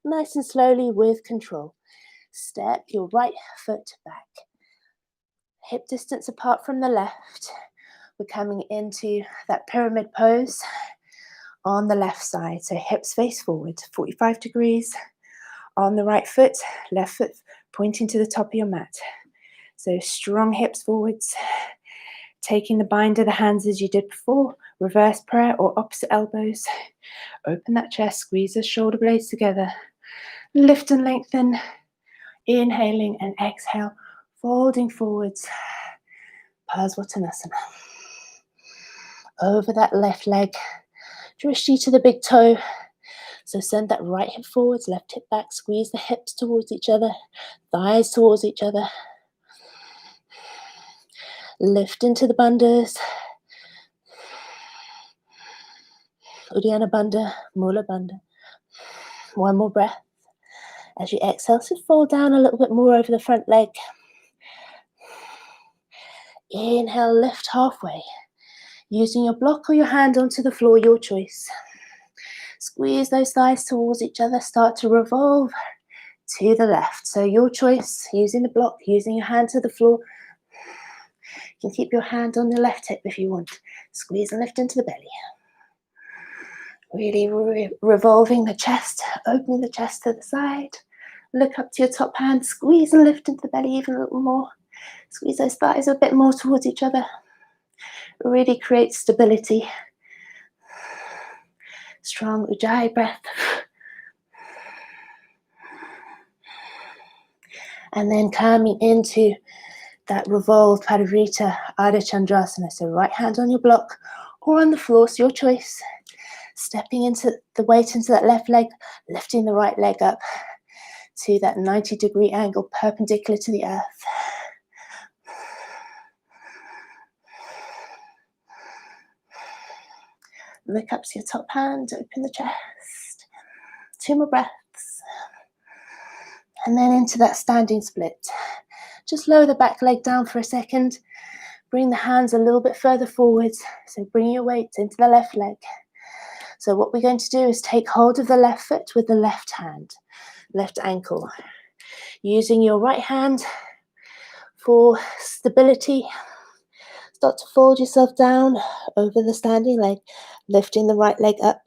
nice and slowly with control. Step your right foot back. Hip distance apart from the left. We're coming into that pyramid pose on the left side. So hips face forward, 45 degrees. On the right foot, left foot pointing to the top of your mat. So strong hips forwards. Taking the bind of the hands as you did before. Reverse prayer or opposite elbows. Open that chest, squeeze the shoulder blades together. Lift and lengthen. Inhaling and exhale. Folding forwards. Parsvottanasana. Over that left leg. Drishti to the big toe. So send that right hip forwards, left hip back. Squeeze the hips towards each other. Thighs towards each other. Lift into the bandhas. Uddiyana Bandha, Mula Bandha. One more breath. As you exhale, so fold down a little bit more over the front leg. Inhale, lift halfway. Using your block or your hand onto the floor, your choice. Squeeze those thighs towards each other. Start to revolve to the left. So your choice, using the block, using your hand to the floor. You can keep your hand on the left hip if you want. Squeeze and lift into the belly. Really revolving the chest, opening the chest to the side. Look up to your top hand, squeeze and lift into the belly even a little more. Squeeze those thighs a bit more towards each other. Really create stability. Strong Ujjayi breath. And then coming into that revolved Parivrtta Ardha Chandrasana. So right hand on your block or on the floor, it's your choice. Stepping into the weight into that left leg, lifting the right leg up to that 90-degree angle perpendicular to the earth. Look up to your top hand, open the chest. 2 more breaths. And then into that standing split. Just lower the back leg down for a second. Bring the hands a little bit further forwards. So bring your weight into the left leg. So what we're going to do is take hold of the left foot with the left hand, left ankle. Using your right hand for stability. Start to fold yourself down over the standing leg, lifting the right leg up.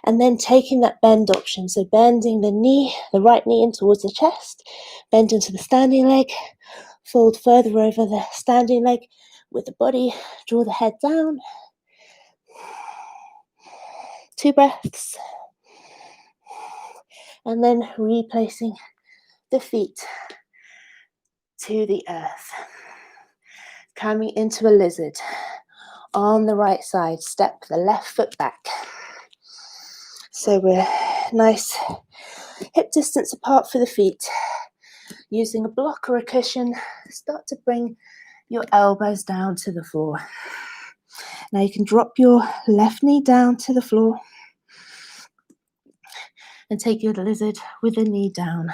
And then taking that bend option, so bending the knee, the right knee in towards the chest, bend into the standing leg, fold further over the standing leg with the body, draw the head down. 2 breaths. And then replacing the feet to the earth. Coming into a lizard. On the right side, step the left foot back. So we're nice hip distance apart for the feet. Using a block or a cushion, start to bring your elbows down to the floor. Now you can drop your left knee down to the floor and take your lizard with the knee down.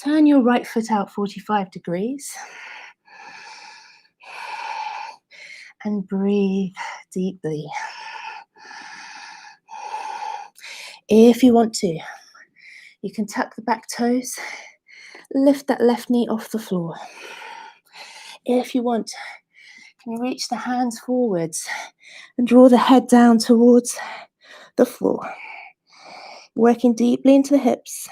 Turn your right foot out 45 degrees and breathe deeply. If you want to, you can tuck the back toes, lift that left knee off the floor. If you want, you can reach the hands forwards and draw the head down towards the floor. Working deeply into the hips.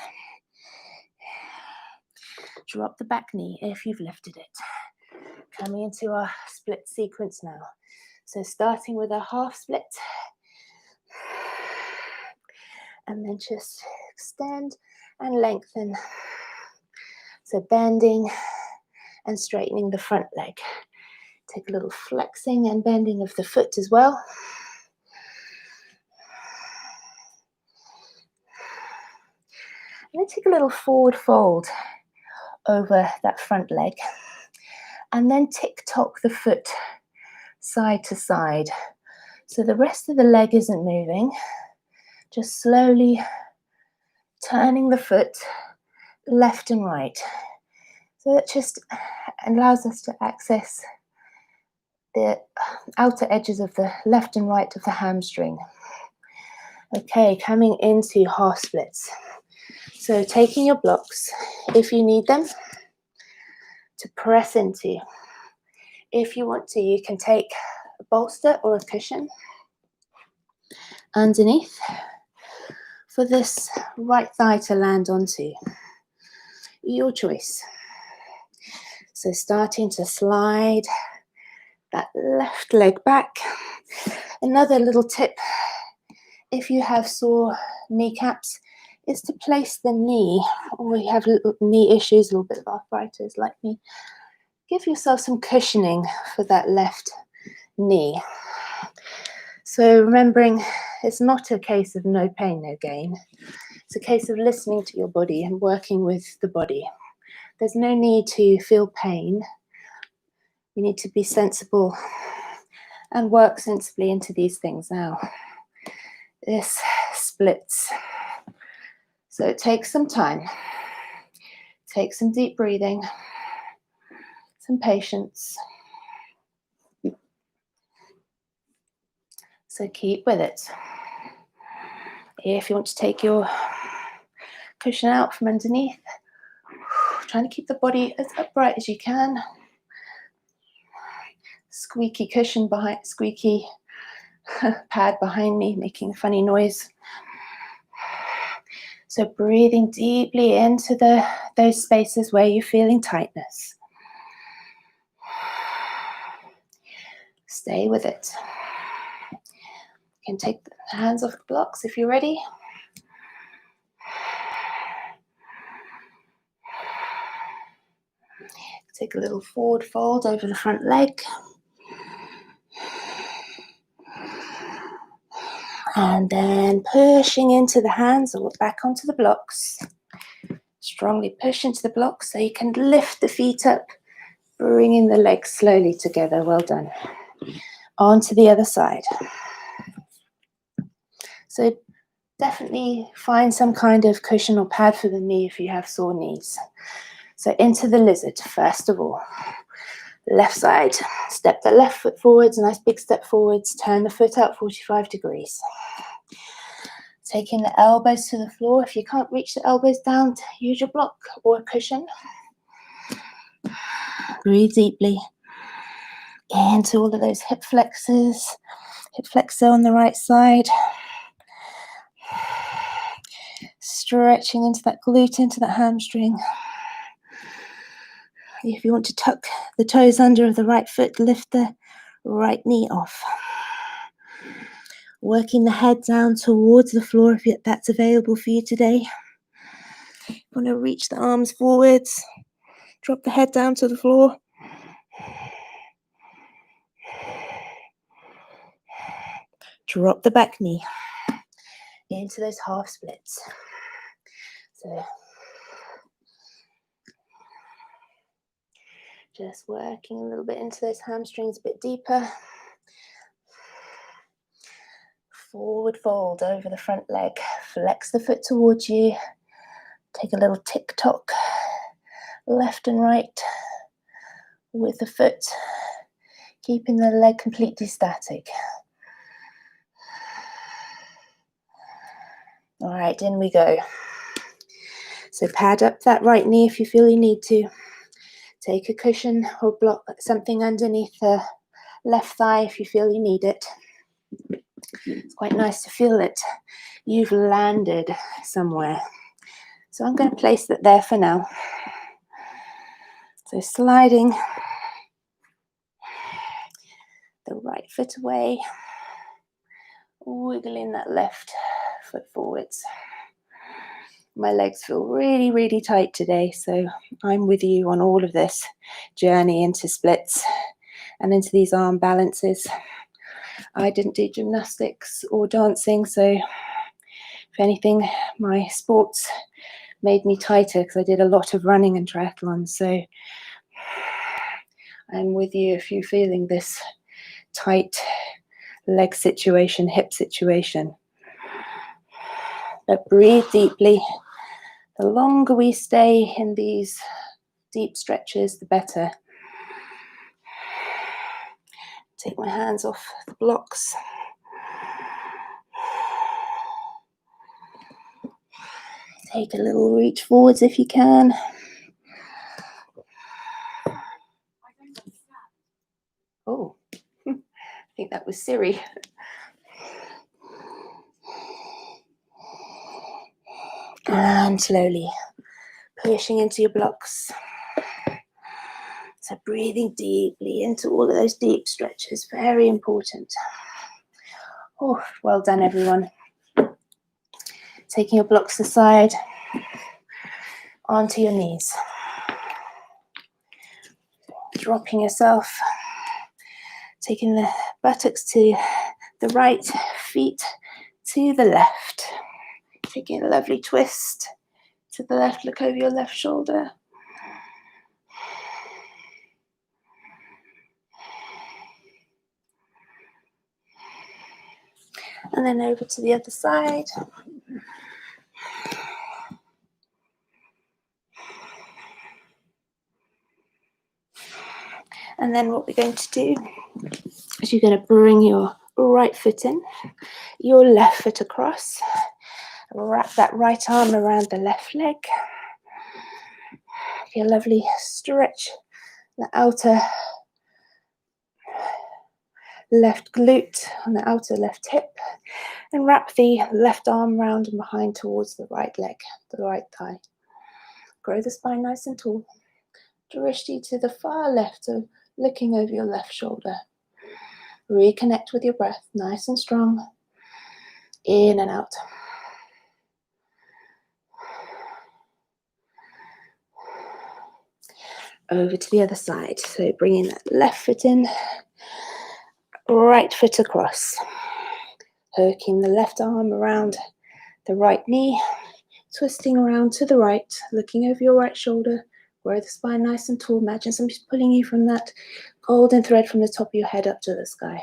Drop the back knee if you've lifted it. Coming into our split sequence now. So starting with a half split. And then just extend and lengthen. So bending and straightening the front leg. Take a little flexing and bending of the foot as well. And then take a little forward fold over that front leg. And then tick-tock the foot side to side. So the rest of the leg isn't moving. Just slowly turning the foot left and right. So that just allows us to access the outer edges of the left and right of the hamstring. Okay, coming into half splits. So taking your blocks, if you need them, to press into. If you want to, you can take a bolster or a cushion underneath for this right thigh to land onto. Your choice. So starting to slide that left leg back. Another little tip, if you have sore kneecaps, is to place the knee, or you have little knee issues, a little bit of arthritis like me, give yourself some cushioning for that left knee. So remembering, it's not a case of no pain, no gain. It's a case of listening to your body and working with the body. There's no need to feel pain. You need to be sensible and work sensibly into these things now. This splits. So it takes some time. Take some deep breathing, some patience. So keep with it. If you want to take your cushion out from underneath. Trying to keep the body as upright as you can. Squeaky cushion behind, squeaky pad behind me, making a funny noise. So breathing deeply into those spaces where you're feeling tightness. Stay with it. You can take the hands off the blocks if you're ready. Take a little forward fold over the front leg. And then pushing into the hands or back onto the blocks. Strongly push into the blocks so you can lift the feet up, bringing the legs slowly together. Well done. On to the other side. So definitely find some kind of cushion or pad for the knee if you have sore knees. So into the lizard, first of all. Left side, step the left foot forwards, nice big step forwards, turn the foot out 45 degrees. Taking the elbows to the floor. If you can't reach the elbows down, use your block or a cushion. Breathe deeply into all of those hip flexors. Hip flexor on the right side. Stretching into that glute, into that hamstring. If you want to tuck the toes under the right foot, lift the right knee off. Working the head down towards the floor if that's available for you today. You want to reach the arms forwards. Drop the head down to the floor. Drop the back knee into those half splits. So just working a little bit into those hamstrings a bit deeper. Forward fold over the front leg. Flex the foot towards you. Take a little tick-tock left and right with the foot, keeping the leg completely static. All right, in we go. So pad up that right knee if you feel you need to. Take a cushion or block something underneath the left thigh if you feel you need it. It's quite nice to feel that you've landed somewhere. So I'm going to place that there for now. So sliding the right foot away, wiggling that left foot forwards. My legs feel really, really tight today, so I'm with you on all of this journey into splits and into these arm balances. I didn't do gymnastics or dancing, so if anything, my sports made me tighter because I did a lot of running and triathlon. So I'm with you if you're feeling this tight leg situation, hip situation. But breathe deeply. The longer we stay in these deep stretches, the better. Take my hands off the blocks. Take a little reach forwards if you can. Oh, I think that was Siri. And slowly pushing into your blocks. So breathing deeply into all of those deep stretches, very important. Oh, well done, everyone. Taking your blocks aside, onto your knees. Dropping yourself, taking the buttocks to the right, feet to the left. Taking a lovely twist to the left, look over your left shoulder. And then over to the other side. And then what we're going to do is you're going to bring your right foot in, your left foot across, Wrap that right arm around the left leg. Feel lovely stretch the outer left glute on the outer left hip, and wrap the left arm round and behind towards the right leg, the right thigh. Grow the spine nice and tall. Drishti to the far left, so looking over your left shoulder. Reconnect with your breath, nice and strong. In and out. Over to the other side. So bringing that left foot in, right foot across. Hooking the left arm around the right knee, twisting around to the right, looking over your right shoulder. Grow the spine nice and tall. Imagine somebody's pulling you from that golden thread from the top of your head up to the sky.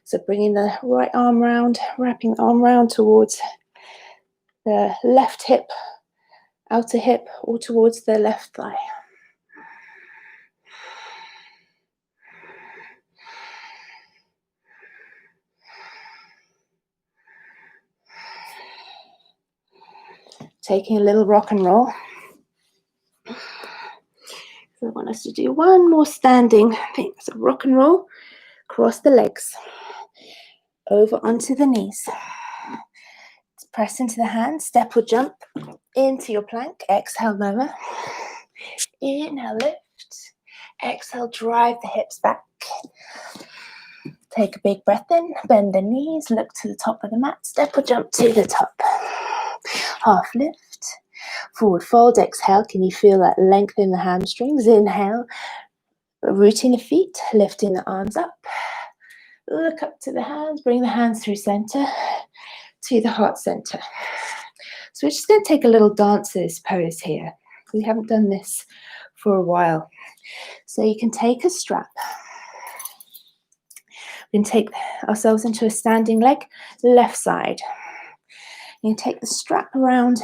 So bringing the right arm round, wrapping the arm round towards the left hip, outer hip, or towards the left thigh. Taking a little rock and roll. So I want us to do one more standing thing. So rock and roll, cross the legs, over onto the knees. Press into the hands, step or jump into your plank. Exhale, lower. Inhale, lift. Exhale, drive the hips back. Take a big breath in, bend the knees, look to the top of the mat, step or jump to the top. Half lift, forward fold, exhale. Can you feel that length in the hamstrings? Inhale, rooting the feet, lifting the arms up. Look up to the hands, bring the hands through center to the heart center. So we're just going to take a little dancer's pose here. We haven't done this for a while. So you can take a strap. We can take ourselves into a standing leg, left side. You can take the strap around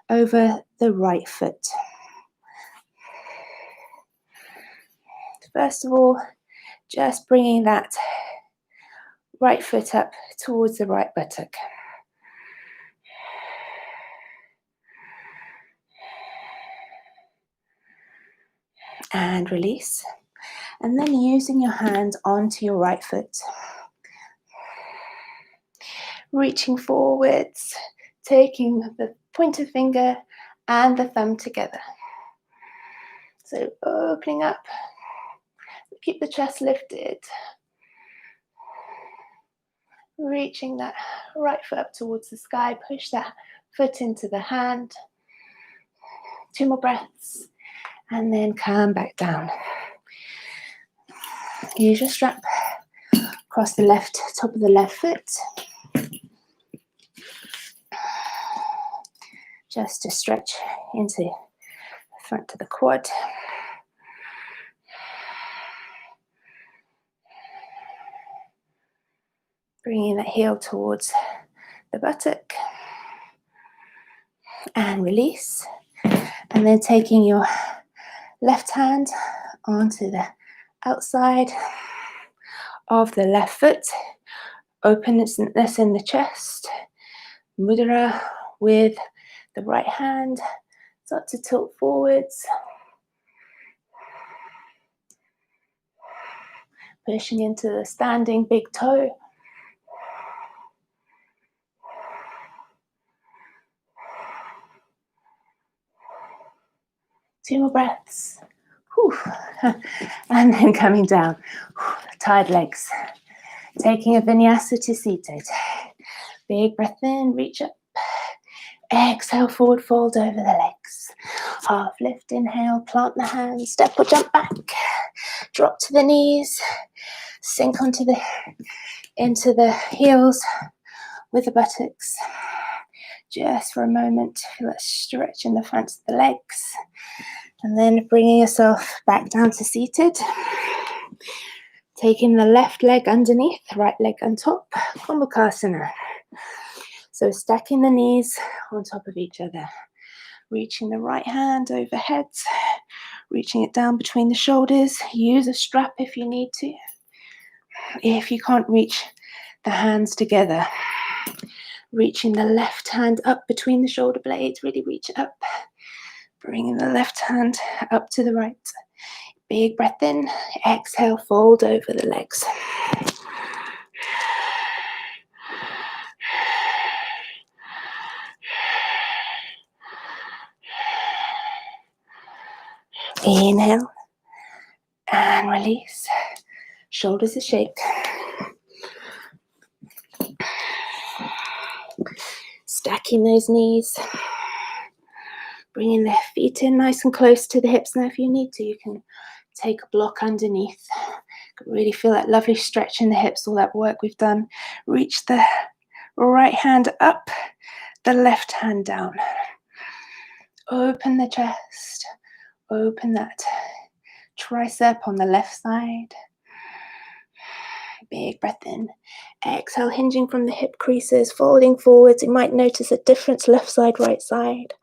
over the right foot. First of all, just bringing that right foot up towards the right buttock. And release. And then using your hand onto your right foot. Reaching forwards, taking the pointer finger and the thumb together. So opening up, keep the chest lifted. Reaching that right foot up towards the sky, push that foot into the hand. 2 more breaths, and then come back down. Use your strap, cross the left, top of the left foot. Just to stretch into the front of the quad. Bringing that heel towards the buttock. And release. And then taking your left hand onto the outside of the left foot. Openness in the chest. Mudra with the right hand. Start to tilt forwards. Pushing into the standing big toe. Two more breaths. Whew. And then coming down. Whew. Tired legs. Taking a vinyasa to seated. Big breath in, reach up. Exhale, forward fold over the legs. Half lift, inhale, plant the hands, step or jump back. Drop to the knees. Sink into the heels with the buttocks. Just for a moment, feel that stretch in the front of the legs. And then bringing yourself back down to seated. Taking the left leg underneath, right leg on top. Koundinyasana. So stacking the knees on top of each other. Reaching the right hand overhead. Reaching it down between the shoulders. Use a strap if you need to. If you can't reach the hands together, Reaching the left hand up between the shoulder blades, really reach up. Bringing the left hand up to the right. Big breath in, exhale, fold over the legs. Inhale and release. Shoulders are shaped. Stacking those knees. Bringing the feet in nice and close to the hips. Now if you need to, you can take a block underneath. Really feel that lovely stretch in the hips, all that work we've done. Reach the right hand up, the left hand down. Open the chest. Open that tricep on the left side. Big breath in. Exhale, hinging from the hip creases, folding forwards. You might notice a difference left side, right side.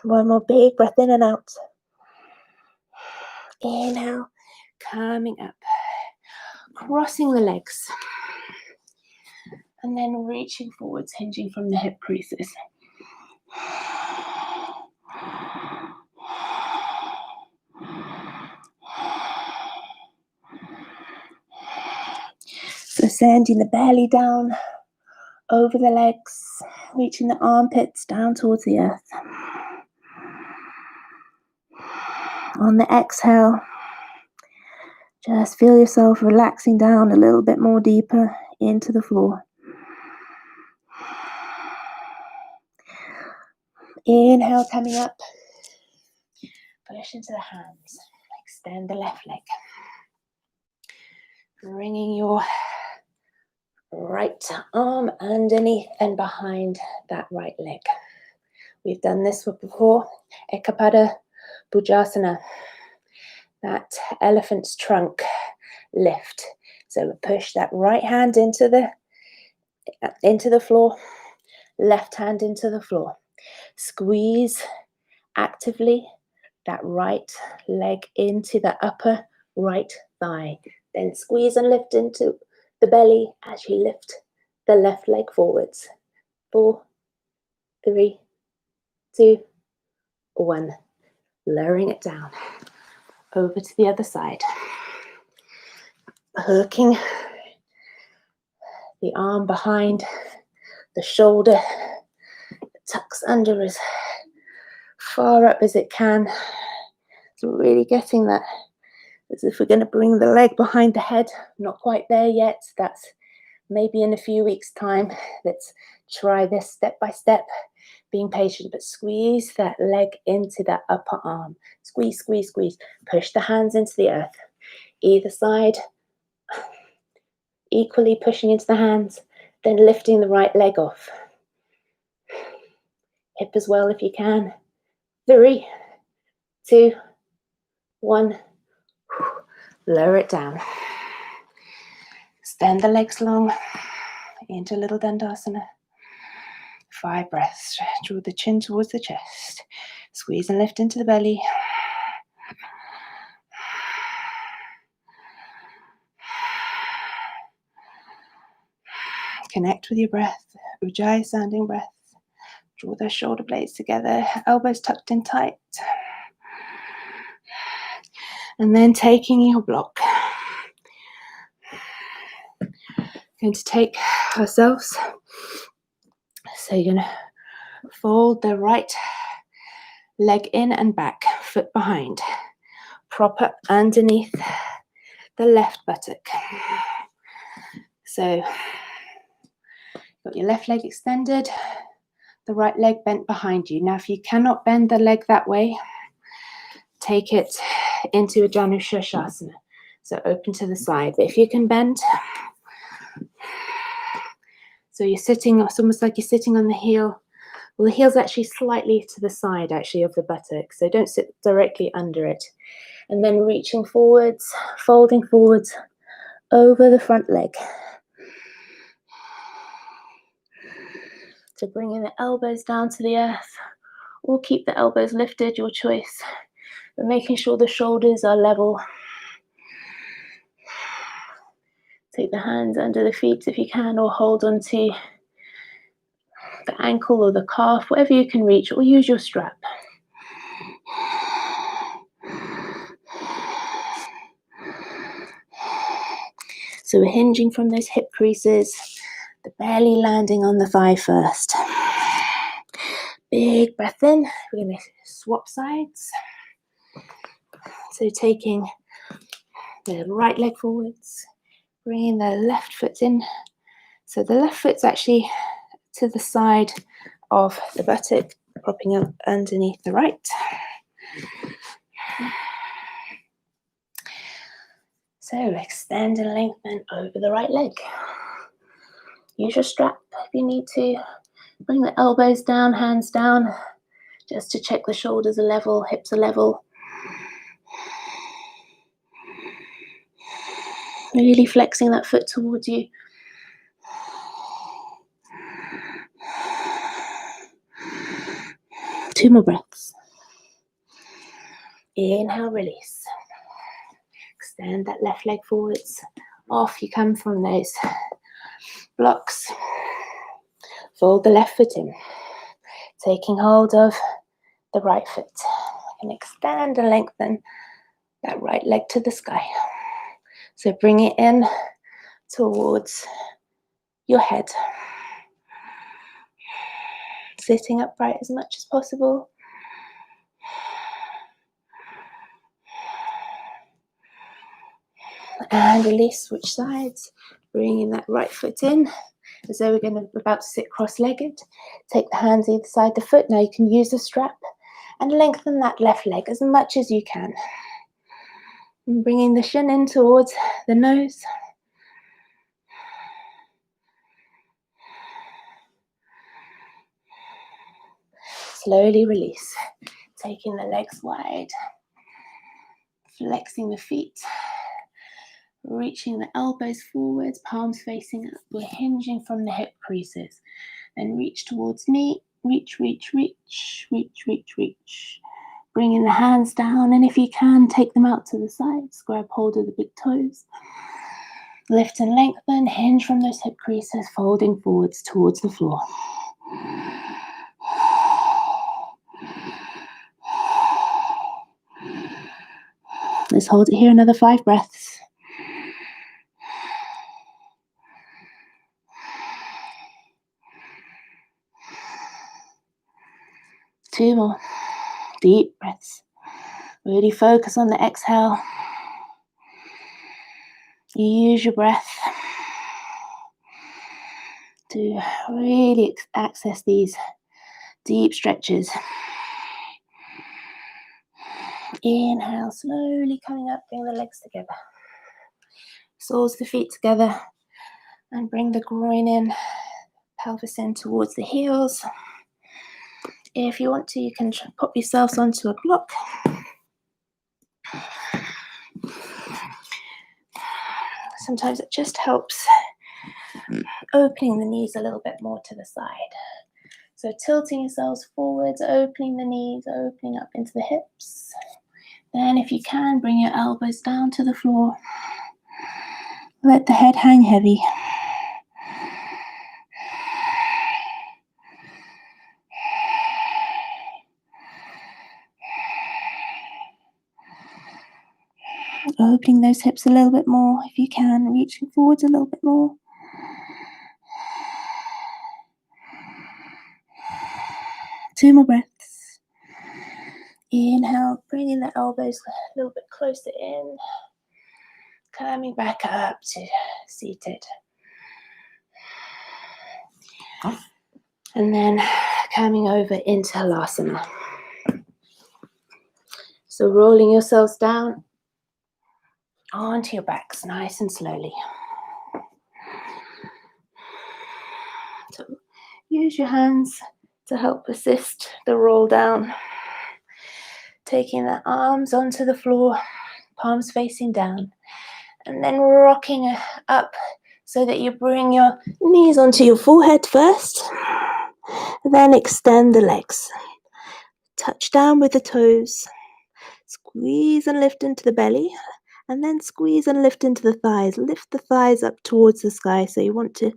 One more big breath in and out. Inhale, coming up. Crossing the legs. And then reaching forwards, hinging from the hip creases. So sending the belly down, over the legs, reaching the armpits down towards the earth. On the exhale, just feel yourself relaxing down a little bit more deeper into the floor. Inhale, coming up. Push into the hands. Extend the left leg. Bringing your right arm underneath and behind that right leg. We've done this before. Ekapada Bujasana. That elephant's trunk lift. So push that right hand into the floor, left hand into the floor. Squeeze actively that right leg into the upper right thigh. Then squeeze and lift into the belly as you lift the left leg forwards. 4, 3, 2, 1. Lowering it down. Over to the other side. Hooking the arm behind the shoulder. Tucks under as far up as it can. So really getting that, as if we're going to bring the leg behind the head. Not quite there yet. That's maybe in a few weeks' time. Let's try this step by step. Being patient, but squeeze that leg into that upper arm. Squeeze, squeeze, squeeze. Push the hands into the earth. Either side. Equally pushing into the hands. Then lifting the right leg off. Hip as well if you can. 3, 2, 1. Lower it down. Extend the legs long into little Dandasana. 5 breaths. Draw the chin towards the chest. Squeeze and lift into the belly. Connect with your breath. Ujjayi sounding breath. Draw those shoulder blades together. Elbows tucked in tight. And then taking your block. Going to take ourselves. So you're going to fold the right leg in and back, foot behind. Prop up underneath the left buttock. So got your left leg extended, the right leg bent behind you. Now if you cannot bend the leg that way, take it into a Janu Shirshasana. So open to the side. But if you can bend, so you're sitting, it's almost like you're sitting on the heel. Well, the heel's actually slightly to the side, actually, of the buttock. So don't sit directly under it. And then reaching forwards, folding forwards over the front leg. So bringing the elbows down to the earth, or keep the elbows lifted, your choice. but making sure the shoulders are level. Take the hands under the feet if you can, or hold onto the ankle or the calf, whatever you can reach, or use your strap. So we're hinging from those hip creases, the belly landing on the thigh first. Big breath in. We're going to swap sides. So taking the right leg forwards, bringing the left foot in. So the left foot's actually to the side of the buttock, propping up underneath the right. So extend and lengthen over the right leg. Use your strap if you need to. Bring the elbows down, hands down, just to check the shoulders are level, hips are level. Really flexing that foot towards you. Two more breaths. Inhale, release. Extend that left leg forwards. Off you come from those blocks. Fold the left foot in. Taking hold of the right foot. And extend and lengthen that right leg to the sky. So bring it in towards your head. Sitting upright as much as possible. And release, switch sides. Bringing that right foot in as though we're about to sit cross-legged. Take the hands either side the foot. Now you can use the strap and lengthen that left leg as much as you can. And bringing the shin in towards the nose. Slowly release. Taking the legs wide. Flexing the feet. Reaching the elbows forwards, palms facing up. We're hinging from the hip creases. Then reach towards me. Reach, reach, reach, reach, reach, reach. Bringing the hands down, and if you can, take them out to the sides. Grab hold of the big toes. Lift and lengthen, hinge from those hip creases, folding forwards towards the floor. Let's hold it here another 5 breaths. Two more. Deep breaths. Really focus on the exhale. Use your breath to really access these deep stretches. Inhale, slowly coming up, bring the legs together. Soles the feet together and bring the groin in, pelvis in towards the heels. If you want to, you can pop yourselves onto a block. Sometimes it just helps opening the knees a little bit more to the side. So tilting yourselves forwards, opening the knees, opening up into the hips. Then if you can, bring your elbows down to the floor. Let the head hang heavy. Opening those hips a little bit more if you can, reaching forwards a little bit more. Two more breaths. Inhale, bringing the elbows a little bit closer in. Coming back up to seated. And then coming over into hanumanasana. So rolling yourselves down onto your backs, nice and slowly. So use your hands to help assist the roll down. Taking the arms onto the floor, palms facing down. And then rocking up so that you bring your knees onto your forehead first. Then extend the legs. Touch down with the toes. Squeeze and lift into the belly, and then squeeze and lift into the thighs. Lift the thighs up towards the sky, so you want to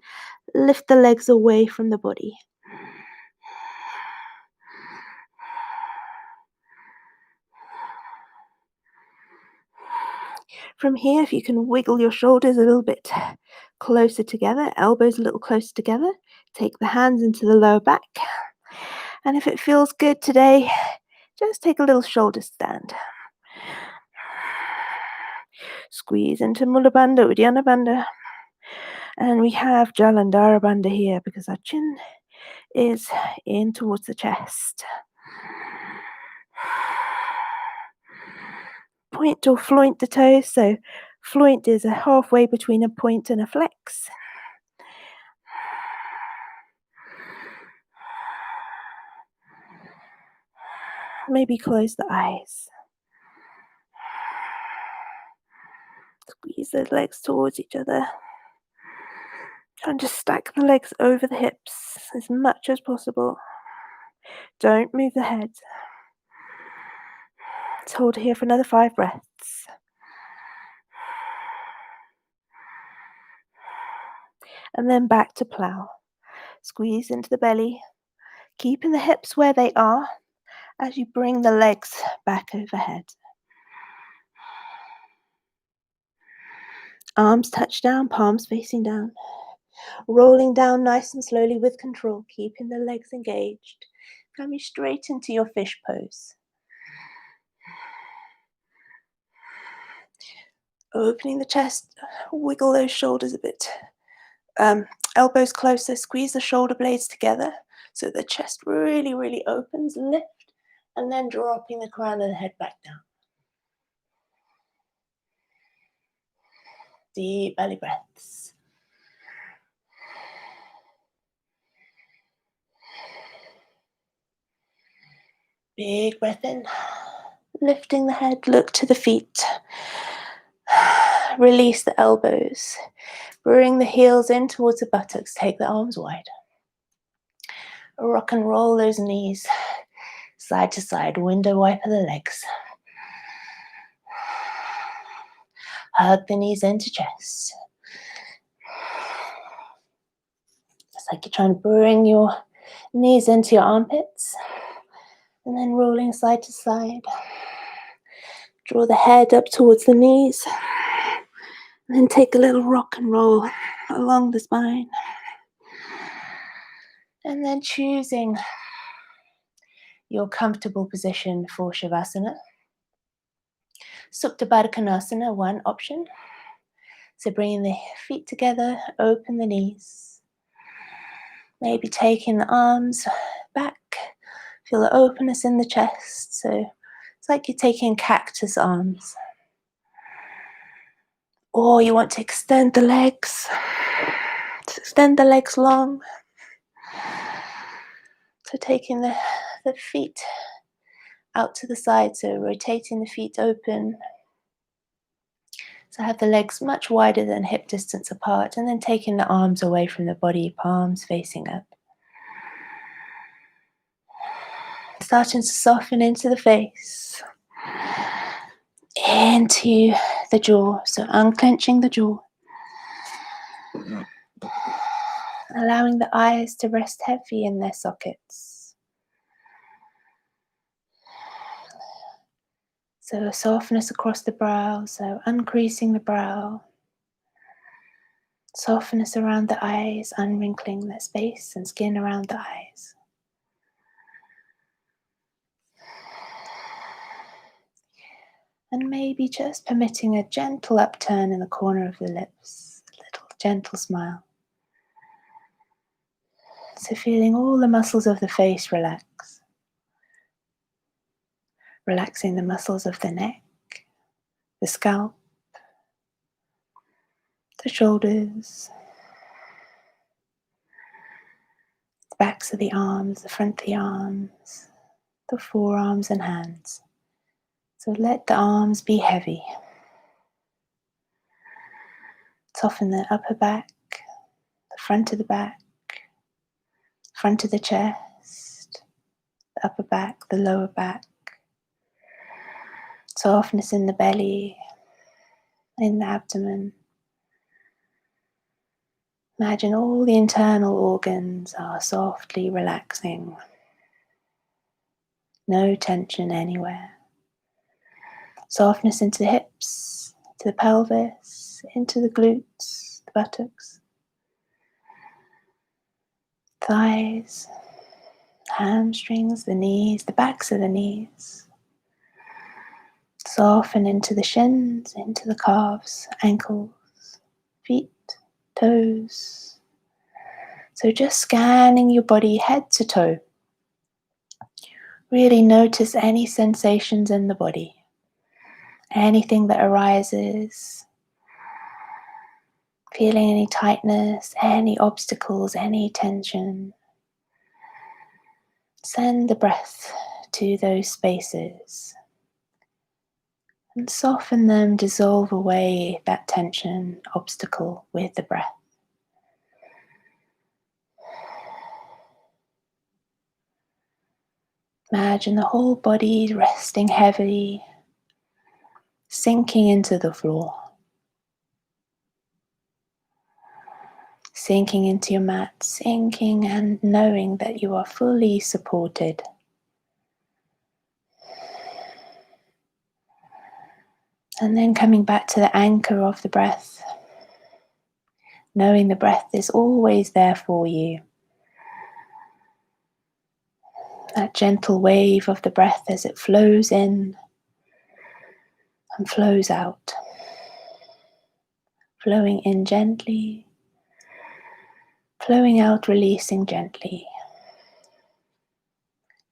lift the legs away from the body. From here, if you can wiggle your shoulders a little bit closer together, elbows a little closer together, take the hands into the lower back. And if it feels good today, just take a little shoulder stand. Squeeze into Mula Bandha, Uddiyana Bandha. And we have Jalandhara Bandha here because our chin is in towards the chest. Point or floint the toes. So floint is a halfway between a point and a flex. Maybe close the eyes. Squeeze the legs towards each other. And just stack the legs over the hips as much as possible. Don't move the head. Let's hold here for another 5 breaths. And then back to plow. Squeeze into the belly, keeping the hips where they are as you bring the legs back overhead. Arms touch down, palms facing down. Rolling down nice and slowly with control, keeping the legs engaged. Coming straight into your fish pose. Opening the chest, wiggle those shoulders a bit. Elbows closer, squeeze the shoulder blades together so the chest really, really opens, lift, and then dropping the crown of the head back down. Deep belly breaths. Big breath in, lifting the head, look to the feet. Release the elbows. Bring the heels in towards the buttocks. Take the arms wide. Rock and roll those knees. Side to side, window wiper the legs. Hug the knees into chest. It's like you're trying to bring your knees into your armpits. And then rolling side to side. Draw the head up towards the knees. And then take a little rock and roll along the spine. And then choosing your comfortable position for Shavasana. Supta Baddha Konasana, one option. So bringing the feet together, open the knees. Maybe taking the arms back. Feel the openness in the chest. So it's like you're taking cactus arms. Or you want to extend the legs. Extend the legs long. So taking the feet out to the side, so rotating the feet open. So have the legs much wider than hip distance apart, and then taking the arms away from the body, palms facing up. Starting to soften into the face, into the jaw, so unclenching the jaw. Allowing the eyes to rest heavy in their sockets. So a softness across the brow, so uncreasing the brow. Softness around the eyes, unwrinkling the space and skin around the eyes. And maybe just permitting a gentle upturn in the corner of the lips, a little gentle smile. So feeling all the muscles of the face relax. Relaxing the muscles of the neck, the scalp, the shoulders, the backs of the arms, the front of the arms, the forearms and hands. So let the arms be heavy. Soften the upper back, the front of the back, front of the chest, the upper back, the lower back. Softness in the belly, in the abdomen. Imagine all the internal organs are softly relaxing. No tension anywhere. Softness into the hips, to the pelvis, into the glutes, the buttocks, thighs, hamstrings, the knees, the backs of the knees. Soften into the shins, into the calves, ankles, feet, toes. So just scanning your body head to toe. Really notice any sensations in the body. Anything that arises. Feeling any tightness, any obstacles, any tension. Send the breath to those spaces. And soften them, dissolve away that tension, obstacle with the breath. Imagine the whole body resting heavily, sinking into the floor. Sinking into your mat, sinking and knowing that you are fully supported. And then coming back to the anchor of the breath, knowing the breath is always there for you. That gentle wave of the breath as it flows in and flows out. Flowing in gently, flowing out, releasing gently.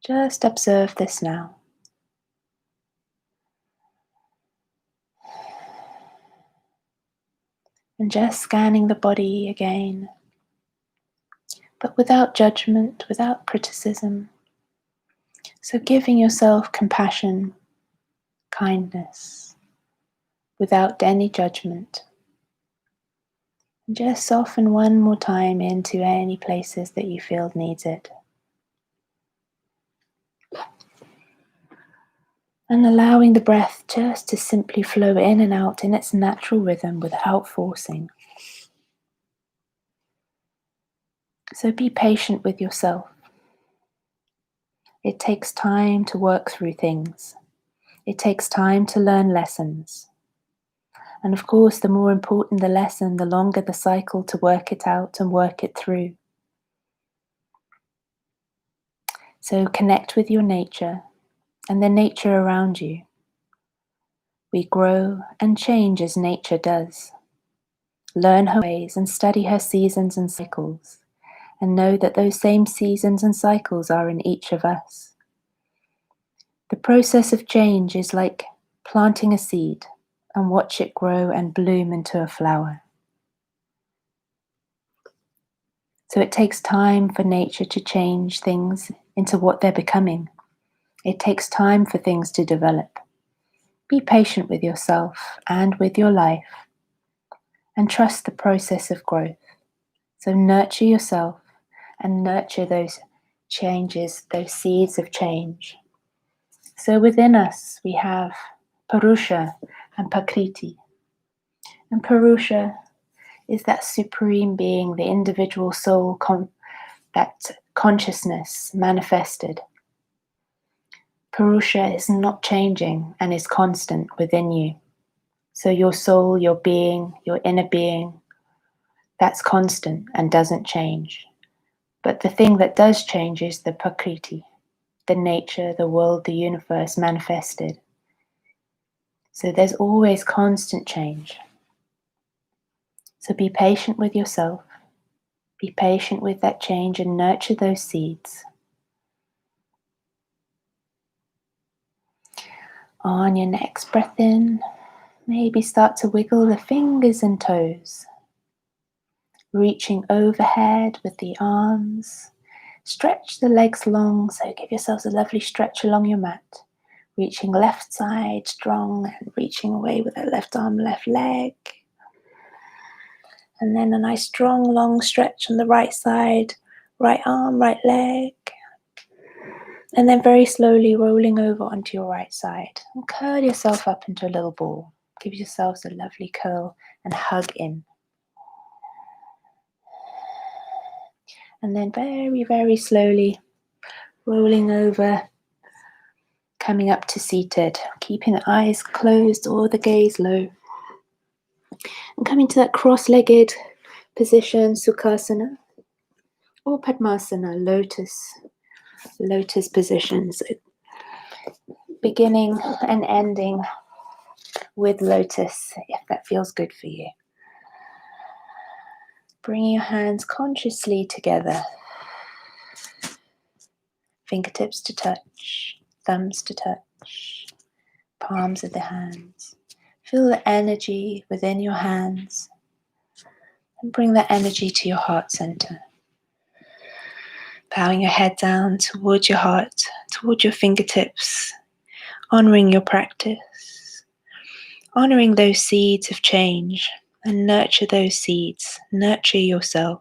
Just observe this now. And just scanning the body again, but without judgment, without criticism. So giving yourself compassion, kindness, without any judgment. And just soften one more time into any places that you feel needs it. And allowing the breath just to simply flow in and out in its natural rhythm without forcing. So be patient with yourself. It takes time to work through things. It takes time to learn lessons. And of course, the more important the lesson, the longer the cycle to work it out and work it through. So connect with your nature and the nature around you. We grow and change as nature does. Learn her ways and study her seasons and cycles, and know that those same seasons and cycles are in each of us. The process of change is like planting a seed and watch it grow and bloom into a flower. So it takes time for nature to change things into what they're becoming. It takes time for things to develop. Be patient with yourself and with your life, and trust the process of growth. So nurture yourself and nurture those changes, those seeds of change. So within us we have Purusha and Prakriti. And Purusha is that supreme being, the individual soul, that consciousness manifested. Purusha is not changing and is constant within you. So your soul, your being, your inner being, that's constant and doesn't change. But the thing that does change is the Prakriti, the nature, the world, the universe manifested. So there's always constant change. So be patient with yourself. Be patient with that change and nurture those seeds. On your next breath in, maybe start to wiggle the fingers and toes. Reaching overhead with the arms. Stretch the legs long, so give yourselves a lovely stretch along your mat. Reaching left side strong and reaching away with that left arm, left leg. And then a nice strong long stretch on the right side, right arm, right leg. And then very slowly rolling over onto your right side. And curl yourself up into a little ball. Give yourselves a lovely curl and hug in. And then very, very slowly rolling over, coming up to seated, keeping the eyes closed or the gaze low. And coming to that cross-legged position, Sukhasana, or Padmasana, lotus position. So beginning and ending with lotus, if that feels good for you. Bringing your hands consciously together. Fingertips to touch, thumbs to touch, palms of the hands. Feel the energy within your hands and bring that energy to your heart center. Bowing your head down towards your heart, towards your fingertips, honoring your practice, honoring those seeds of change, and nurture those seeds, nurture yourself.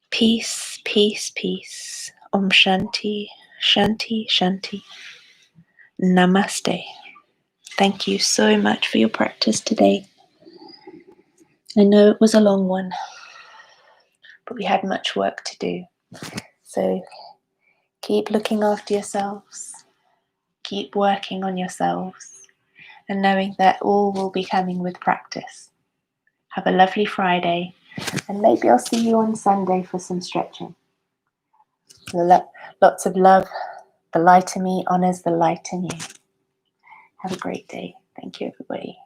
Peace, peace, peace. Om Shanti, Shanti, Shanti. Namaste. Thank you so much for your practice today. I know it was a long one, but we had much work to do. So keep looking after yourselves, keep working on yourselves, and knowing that all will be coming with practice. Have a lovely Friday, and maybe I'll see you on Sunday for some stretching. Lots of love. The light in me honors the light in you. Have a great day. Thank you, everybody.